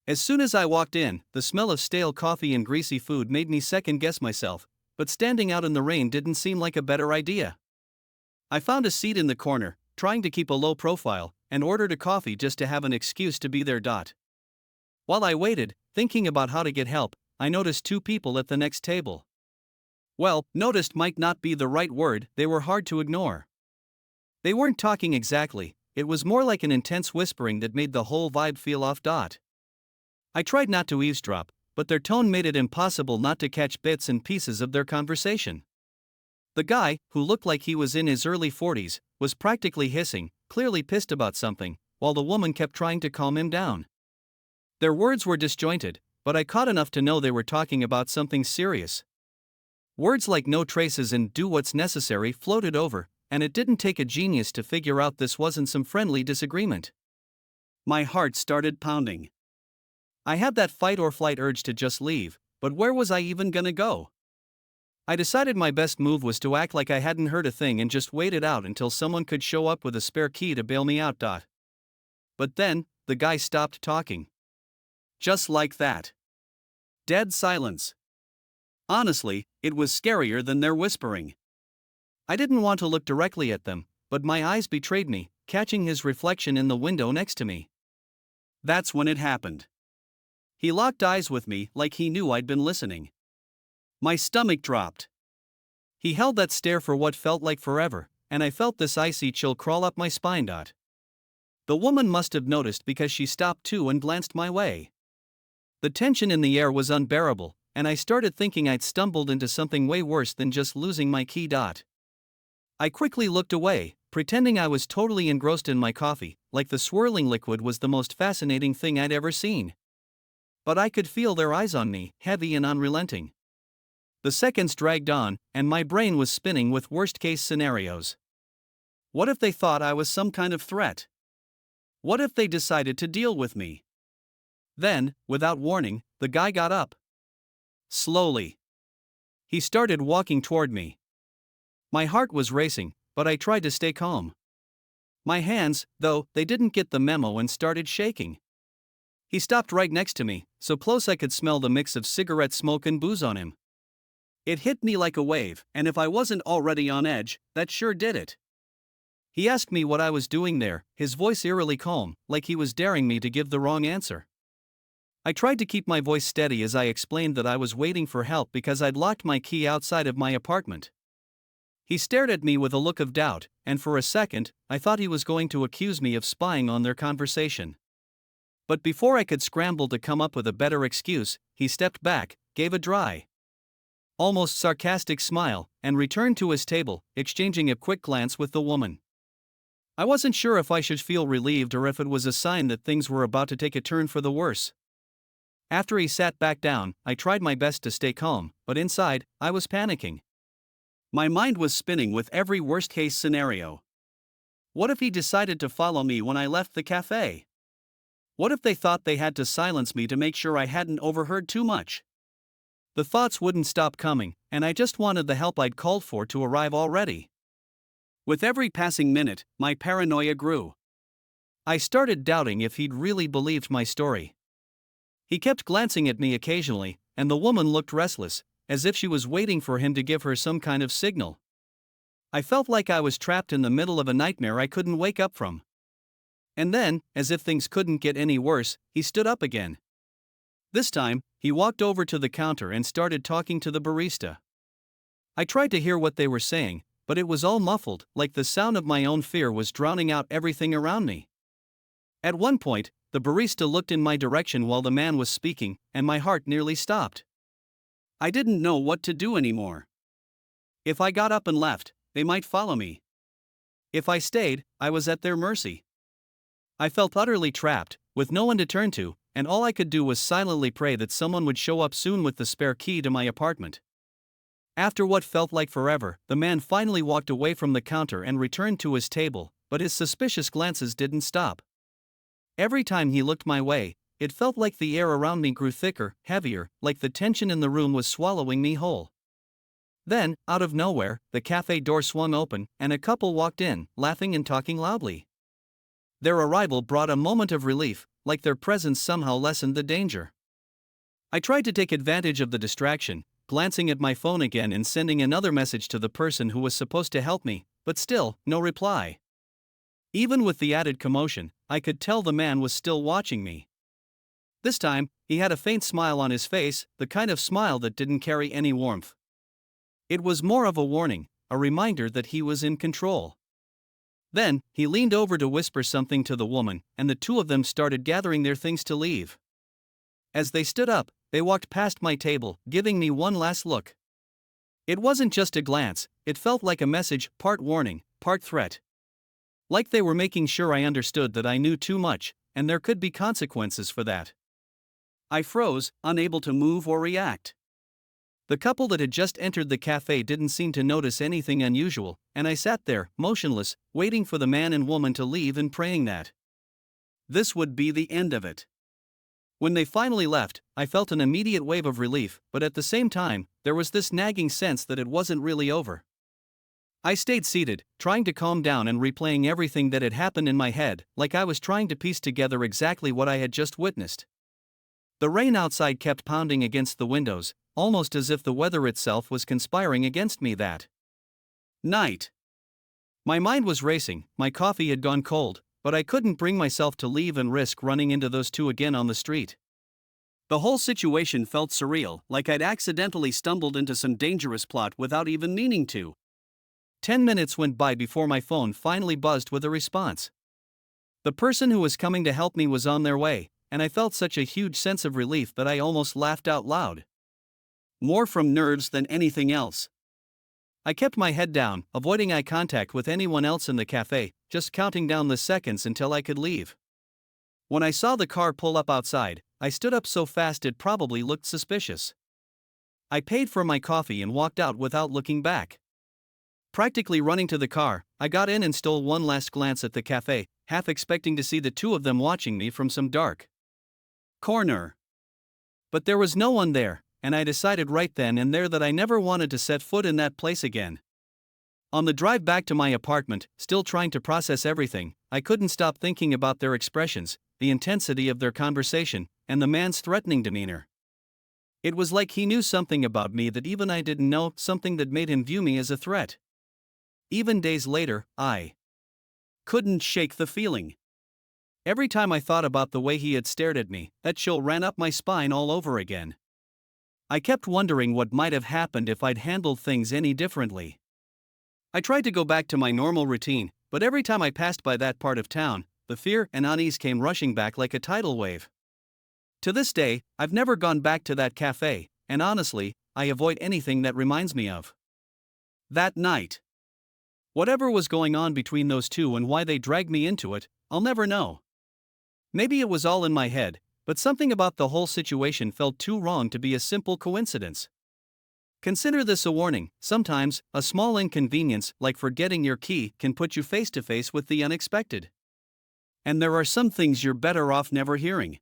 Speaker 1: As soon as I walked in, the smell of stale coffee and greasy food made me second-guess myself, but standing out in the rain didn't seem like a better idea. I found a seat in the corner, trying to keep a low profile, and ordered a coffee just to have an excuse to be there. While I waited, thinking about how to get help, I noticed two people at the next table. Well, noticed might not be the right word, they were hard to ignore. They weren't talking exactly, it was more like an intense whispering that made the whole vibe feel off. I tried not to eavesdrop, but their tone made it impossible not to catch bits and pieces of their conversation. The guy, who looked like he was in his early 40s, was practically hissing, clearly pissed about something, while the woman kept trying to calm him down. Their words were disjointed, but I caught enough to know they were talking about something serious. Words like no traces and do what's necessary floated over, and it didn't take a genius to figure out this wasn't some friendly disagreement. My heart started pounding. I had that fight or flight urge to just leave, but where was I even gonna go? I decided my best move was to act like I hadn't heard a thing and just wait it out until someone could show up with a spare key to bail me out. But then, the guy stopped talking. Just like that. Dead silence. Honestly, it was scarier than their whispering. I didn't want to look directly at them, but my eyes betrayed me, catching his reflection in the window next to me.
Speaker 2: That's when it happened. He locked eyes with me like he knew I'd been listening. My stomach dropped. He held that stare for what felt like forever, and I felt this icy chill crawl up my spine. The woman must have noticed because she stopped too and glanced my way. The tension in the air was unbearable, and I started thinking I'd stumbled into something way worse than just losing my key. I quickly looked away, pretending I was totally engrossed in my coffee, like the swirling liquid was the most fascinating thing I'd ever seen. But I could feel their eyes on me, heavy and unrelenting. The seconds dragged on, and my brain was spinning with worst-case scenarios. What if they thought I was some kind of threat? What if they decided to deal with me? Then, without warning, the guy got up. Slowly. He started walking toward me. My heart was racing, but I tried to stay calm. My hands, though, they didn't get the memo and started shaking. He stopped right next to me, so close I could smell the mix of cigarette smoke and booze on him. It hit me like a wave, and if I wasn't already on edge, that sure did it. He asked me what I was doing there, his voice eerily calm, like he was daring me to give the wrong answer. I tried to keep my voice steady as I explained that I was waiting for help because I'd locked my key outside of my apartment. He stared at me with a look of doubt, and for a second, I thought he was going to accuse me of spying on their conversation. But before I could scramble to come up with a better excuse, he stepped back, gave a dry, almost sarcastic smile, and returned to his table, exchanging a quick glance with the woman. I wasn't sure if I should feel relieved or if it was a sign that things were about to take a turn for the worse. After he sat back down, I tried my best to stay calm, but inside, I was panicking. My mind was spinning with every worst-case scenario. What if he decided to follow me when I left the cafe? What if they thought they had to silence me to make sure I hadn't overheard too much? The thoughts wouldn't stop coming, and I just wanted the help I'd called for to arrive already. With every passing minute, my paranoia grew. I started doubting if he'd really believed my story. He kept glancing at me occasionally, and the woman looked restless, as if she was waiting for him to give her some kind of signal. I felt like I was trapped in the middle of a nightmare I couldn't wake up from. And then, as if things couldn't get any worse, he stood up again. This time, he walked over to the counter and started talking to the barista. I tried to hear what they were saying, but it was all muffled, like the sound of my own fear was drowning out everything around me. At one point, the barista looked in my direction while the man was speaking, and my heart nearly stopped. I didn't know what to do anymore. If I got up and left, they might follow me. If I stayed, I was at their mercy. I felt utterly trapped, with no one to turn to, and all I could do was silently pray that someone would show up soon with the spare key to my apartment. After what felt like forever, the man finally walked away from the counter and returned to his table, but his suspicious glances didn't stop. Every time he looked my way, it felt like the air around me grew thicker, heavier, like the tension in the room was swallowing me whole. Then, out of nowhere, the cafe door swung open, and a couple walked in, laughing and talking loudly. Their arrival brought a moment of relief, like their presence somehow lessened the danger. I tried to take advantage of the distraction, glancing at my phone again and sending another message to the person who was supposed to help me, but still, no reply. Even with the added commotion, I could tell the man was still watching me. This time, he had a faint smile on his face, the kind of smile that didn't carry any warmth. It was more of a warning, a reminder that he was in control. Then, he leaned over to whisper something to the woman, and the two of them started gathering their things to leave. As they stood up, they walked past my table, giving me one last look. It wasn't just a glance, it felt like a message, part warning, part threat. Like they were making sure I understood that I knew too much, and there could be consequences for that. I froze, unable to move or react. The couple that had just entered the cafe didn't seem to notice anything unusual, and I sat there, motionless, waiting for the man and woman to leave and praying that this would be the end of it. When they finally left, I felt an immediate wave of relief, but at the same time, there was this nagging sense that it wasn't really over. I stayed seated, trying to calm down and replaying everything that had happened in my head, like I was trying to piece together exactly what I had just witnessed. The rain outside kept pounding against the windows, almost as if the weather itself was conspiring against me that night. My mind was racing, my coffee had gone cold,
Speaker 1: but I couldn't bring myself to leave and risk running into those two again on the street.
Speaker 2: The whole situation felt surreal, like I'd accidentally stumbled into some dangerous plot without even meaning to.
Speaker 1: 10 minutes went by before my phone finally buzzed with a response. The person who was coming to help me was on their way, and I felt such a huge sense of relief that I almost laughed out loud.
Speaker 2: More from nerves than anything else.
Speaker 1: I kept my head down, avoiding eye contact with anyone else in the cafe, just counting down the seconds until I could leave. When I saw the car pull up outside, I stood up so fast it probably looked suspicious. I paid for my coffee and walked out without looking back. Practically running to the car, I got in and stole one last glance at the cafe, half expecting to see the two of them watching me from some dark corner. But there was no one there, and I decided right then and there that I never wanted to set foot in that place again. On the drive back to my apartment, still trying to process everything, I couldn't stop thinking about their expressions, the intensity of their conversation, and the man's threatening demeanor. It was like he knew something about me that even I didn't know, something that made him view me as a threat. Even days later, I
Speaker 2: couldn't shake the feeling.
Speaker 1: Every time I thought about the way he had stared at me, that chill ran up my spine all over again. I kept wondering what might have happened if I'd handled things any differently. I tried to go back to my normal routine, but every time I passed by that part of town, the fear and unease came rushing back like a tidal wave. To this day, I've never gone back to that cafe, and honestly, I avoid anything that reminds me of that night. Whatever was going on between those two and why they dragged me into it, I'll never know. Maybe it was all in my head, but something about the whole situation felt too wrong to be a simple coincidence. Consider this a warning: sometimes, a small inconvenience, like forgetting your key, can put you face to face with the unexpected.
Speaker 2: And there are some things you're better off never hearing.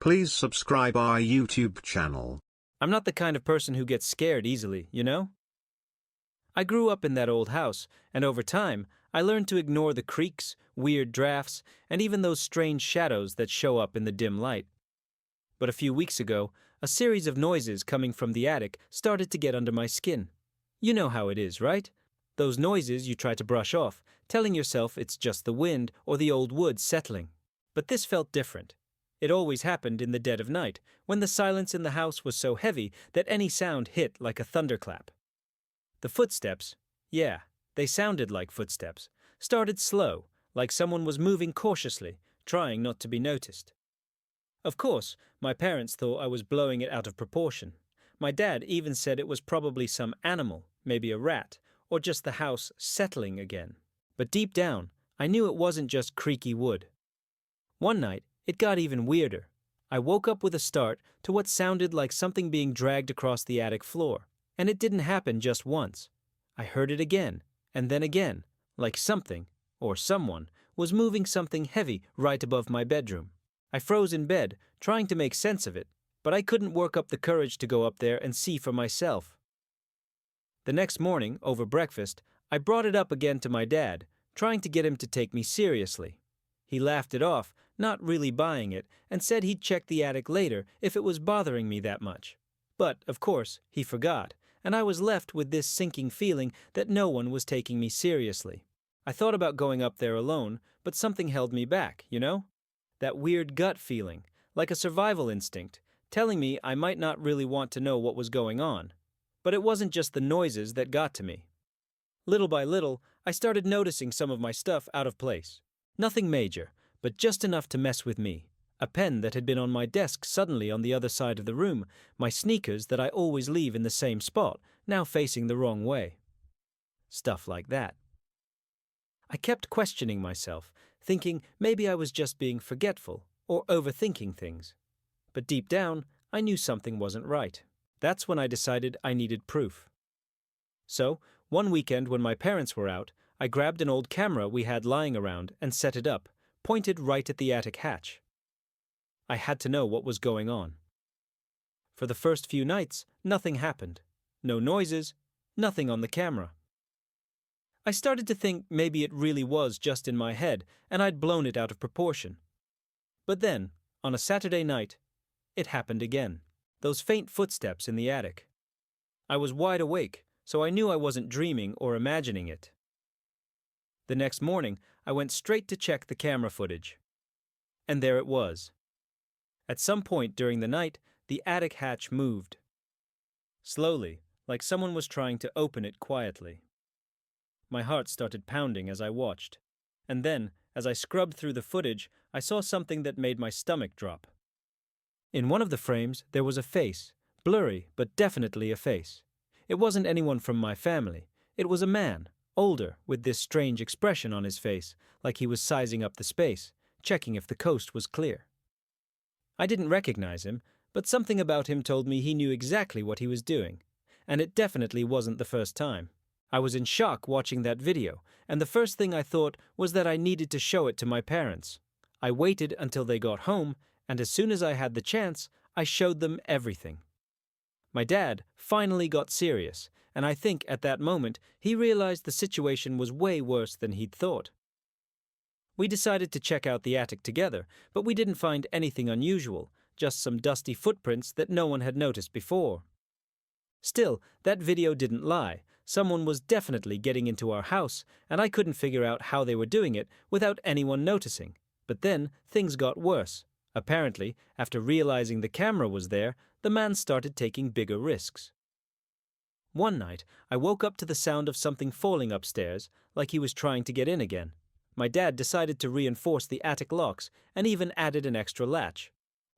Speaker 3: Please subscribe our YouTube channel.
Speaker 4: I'm not the kind of person who gets scared easily, you know? I grew up in that old house, and over time, I learned to ignore the creaks, weird drafts, and even those strange shadows that show up in the dim light. But a few weeks ago, a series of noises coming from the attic started to get under my skin. You know how it is, right? Those noises you try to brush off, telling yourself it's just the wind or the old wood settling. But this felt different. It always happened in the dead of night, when the silence in the house was so heavy that any sound hit like a thunderclap. The footsteps, yeah, they sounded like footsteps, started slow, like someone was moving cautiously, trying not to be noticed. Of course, my parents thought I was blowing it out of proportion. My dad even said it was probably some animal, maybe a rat, or just the house settling again. But deep down, I knew it wasn't just creaky wood. One night, it got even weirder. I woke up with a start to what sounded like something being dragged across the attic floor. And it didn't happen just once. I heard it again, and then again, like something, or someone, was moving something heavy right above my bedroom. I froze in bed, trying to make sense of it, but I couldn't work up the courage to go up there and see for myself. The next morning, over breakfast, I brought it up again to my dad, trying to get him to take me seriously. He laughed it off, not really buying it, and said he'd check the attic later if it was bothering me that much. But, of course, he forgot, and I was left with this sinking feeling that no one was taking me seriously. I thought about going up there alone, but something held me back, you know? That weird gut feeling, like a survival instinct, telling me I might not really want to know what was going on. But it wasn't just the noises that got to me. Little by little, I started noticing some of my stuff out of place. Nothing major, but just enough to mess with me. A pen that had been on my desk suddenly on the other side of the room, my sneakers that I always leave in the same spot, now facing the wrong way. Stuff like that. I kept questioning myself, thinking maybe I was just being forgetful or overthinking things. But deep down, I knew something wasn't right. That's when I decided I needed proof. So, one weekend when my parents were out, I grabbed an old camera we had lying around and set it up, pointed right at the attic hatch. I had to know what was going on. For the first few nights, nothing happened. No noises, nothing on the camera. I started to think maybe it really was just in my head and I'd blown it out of proportion. But then, on a Saturday night, it happened again. Those faint footsteps in the attic. I was wide awake, so I knew I wasn't dreaming or imagining it. The next morning, I went straight to check the camera footage. And there it was. At some point during the night, the attic hatch moved. Slowly, like someone was trying to open it quietly. My heart started pounding as I watched. And then, as I scrubbed through the footage, I saw something that made my stomach drop. In one of the frames, there was a face, blurry, but definitely a face. It wasn't anyone from my family. It was a man, older, with this strange expression on his face, like he was sizing up the space, checking if the coast was clear. I didn't recognize him, but something about him told me he knew exactly what he was doing, and it definitely wasn't the first time. I was in shock watching that video, and the first thing I thought was that I needed to show it to my parents. I waited until they got home, and as soon as I had the chance, I showed them everything. My dad finally got serious, and I think at that moment he realized the situation was way worse than he'd thought. We decided to check out the attic together, but we didn't find anything unusual, just some dusty footprints that no one had noticed before. Still, that video didn't lie. Someone was definitely getting into our house, and I couldn't figure out how they were doing it without anyone noticing. But then things got worse. Apparently, after realizing the camera was there, the man started taking bigger risks. One night, I woke up to the sound of something falling upstairs, like he was trying to get in again. My dad decided to reinforce the attic locks and even added an extra latch.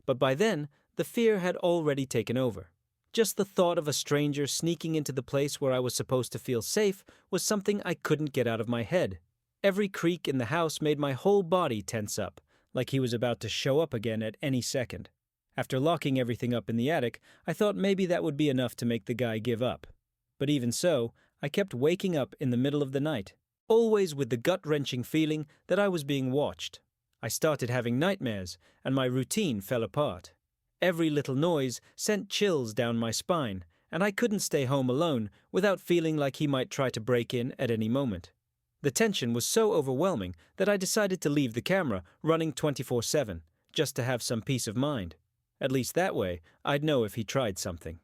Speaker 4: But by then, the fear had already taken over. Just the thought of a stranger sneaking into the place where I was supposed to feel safe was something I couldn't get out of my head. Every creak in the house made my whole body tense up, like he was about to show up again at any second. After locking everything up in the attic, I thought maybe that would be enough to make the guy give up. But even so, I kept waking up in the middle of the night, always with the gut-wrenching feeling that I was being watched. I started having nightmares, and my routine fell apart. Every little noise sent chills down my spine, and I couldn't stay home alone without feeling like he might try to break in at any moment. The tension was so overwhelming that I decided to leave the camera running 24/7, just to have some peace of mind. At least that way, I'd know if he tried something.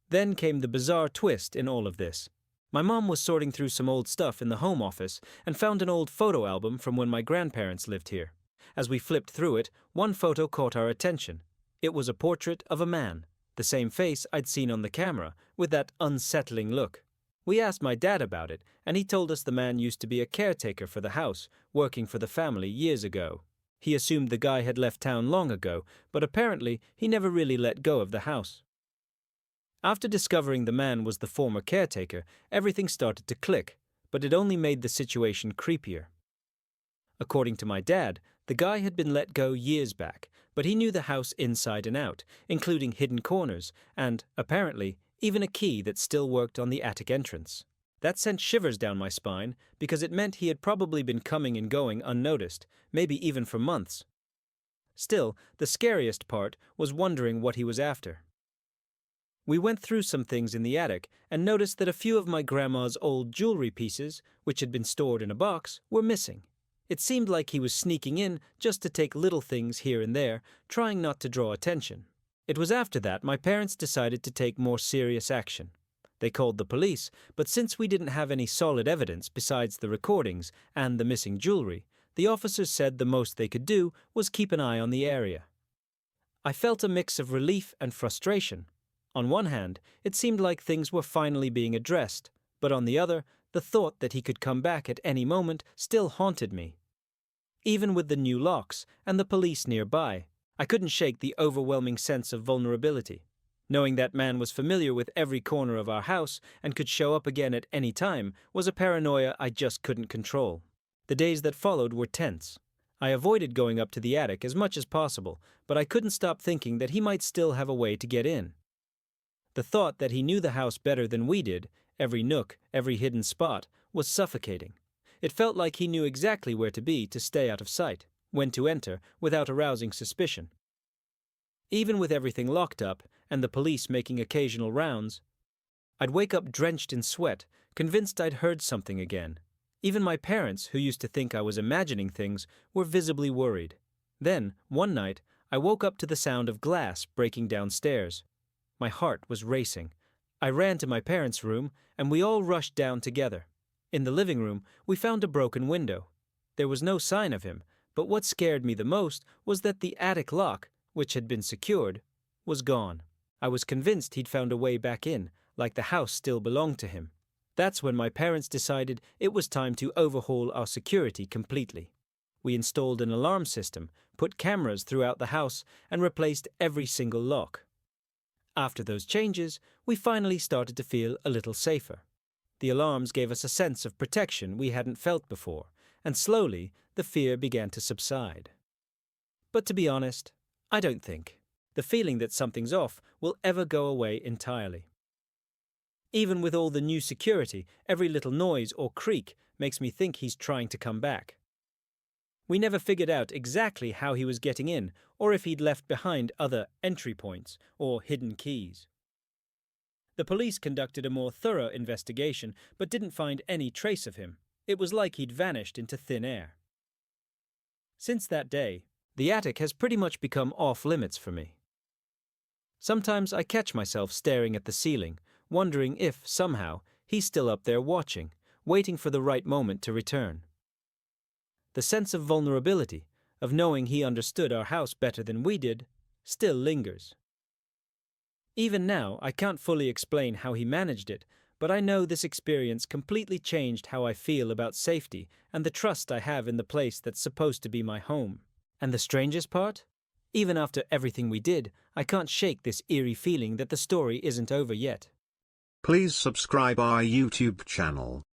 Speaker 4: Then came the bizarre twist in all of this. My mom was sorting through some old stuff in the home office and found an old photo album from when my grandparents lived here. As we flipped through it, one photo caught our attention. It was a portrait of a man, the same face I'd seen on the camera, with that unsettling look. We asked my dad about it, and he told us the man used to be a caretaker for the house, working for the family years ago. He assumed the guy had left town long ago, but apparently he never really let go of the house. After discovering the man was the former caretaker, everything started to click, but it only made the situation creepier. According to my dad, the guy had been let go years back, but he knew the house inside and out, including hidden corners, and, apparently, even a key that still worked on the attic entrance. That sent shivers down my spine, because it meant he had probably been coming and going unnoticed, maybe even for months. Still, the scariest part was wondering what he was after. We went through some things in the attic and noticed that a few of my grandma's old jewelry pieces, which had been stored in a box, were missing. It seemed like he was sneaking in just to take little things here and there, trying not to draw attention. It was after that my parents decided to take more serious action. They called the police, but since we didn't have any solid evidence besides the recordings and the missing jewelry, the officers said the most they could do was keep an eye on the area. I felt a mix of relief and frustration. On one hand, it seemed like things were finally being addressed, but on the other, the thought that he could come back at any moment still haunted me. Even with the new locks and the police nearby, I couldn't shake the overwhelming sense of vulnerability. Knowing that man was familiar with every corner of our house and could show up again at any time was a paranoia I just couldn't control. The days that followed were tense. I avoided going up to the attic as much as possible, but I couldn't stop thinking that he might still have a way to get in. The thought that he knew the house better than we did, every nook, every hidden spot, was suffocating. It felt like he knew exactly where to be to stay out of sight, when to enter without arousing suspicion. Even with everything locked up and the police making occasional rounds, I'd wake up drenched in sweat, convinced I'd heard something again. Even my parents, who used to think I was imagining things, were visibly worried. Then, one night, I woke up to the sound of glass breaking downstairs. My heart was racing. I ran to my parents' room, and we all rushed down together. In the living room, we found a broken window. There was no sign of him, but what scared me the most was that the attic lock, which had been secured, was gone. I was convinced he'd found a way back in, like the house still belonged to him. That's when my parents decided it was time to overhaul our security completely. We installed an alarm system, put cameras throughout the house, and replaced every single lock. After those changes, we finally started to feel a little safer. The alarms gave us a sense of protection we hadn't felt before, and slowly the fear began to subside. But to be honest, I don't think the feeling that something's off will ever go away entirely. Even with all the new security, every little noise or creak makes me think he's trying to come back. We never figured out exactly how he was getting in, or if he'd left behind other entry points or hidden keys. The police conducted a more thorough investigation, but didn't find any trace of him. It was like he'd vanished into thin air. Since that day, the attic has pretty much become off-limits for me. Sometimes I catch myself staring at the ceiling, wondering if, somehow, he's still up there watching, waiting for the right moment to return. The sense of vulnerability, of knowing he understood our house better than we did, still lingers. Even now, I can't fully explain how he managed it, but I know this experience completely changed how I feel about safety and the trust I have in the place that's supposed to be my home. And the strangest part? Even after everything we did, I can't shake this eerie feeling that the story isn't over yet.
Speaker 3: Please subscribe our YouTube channel.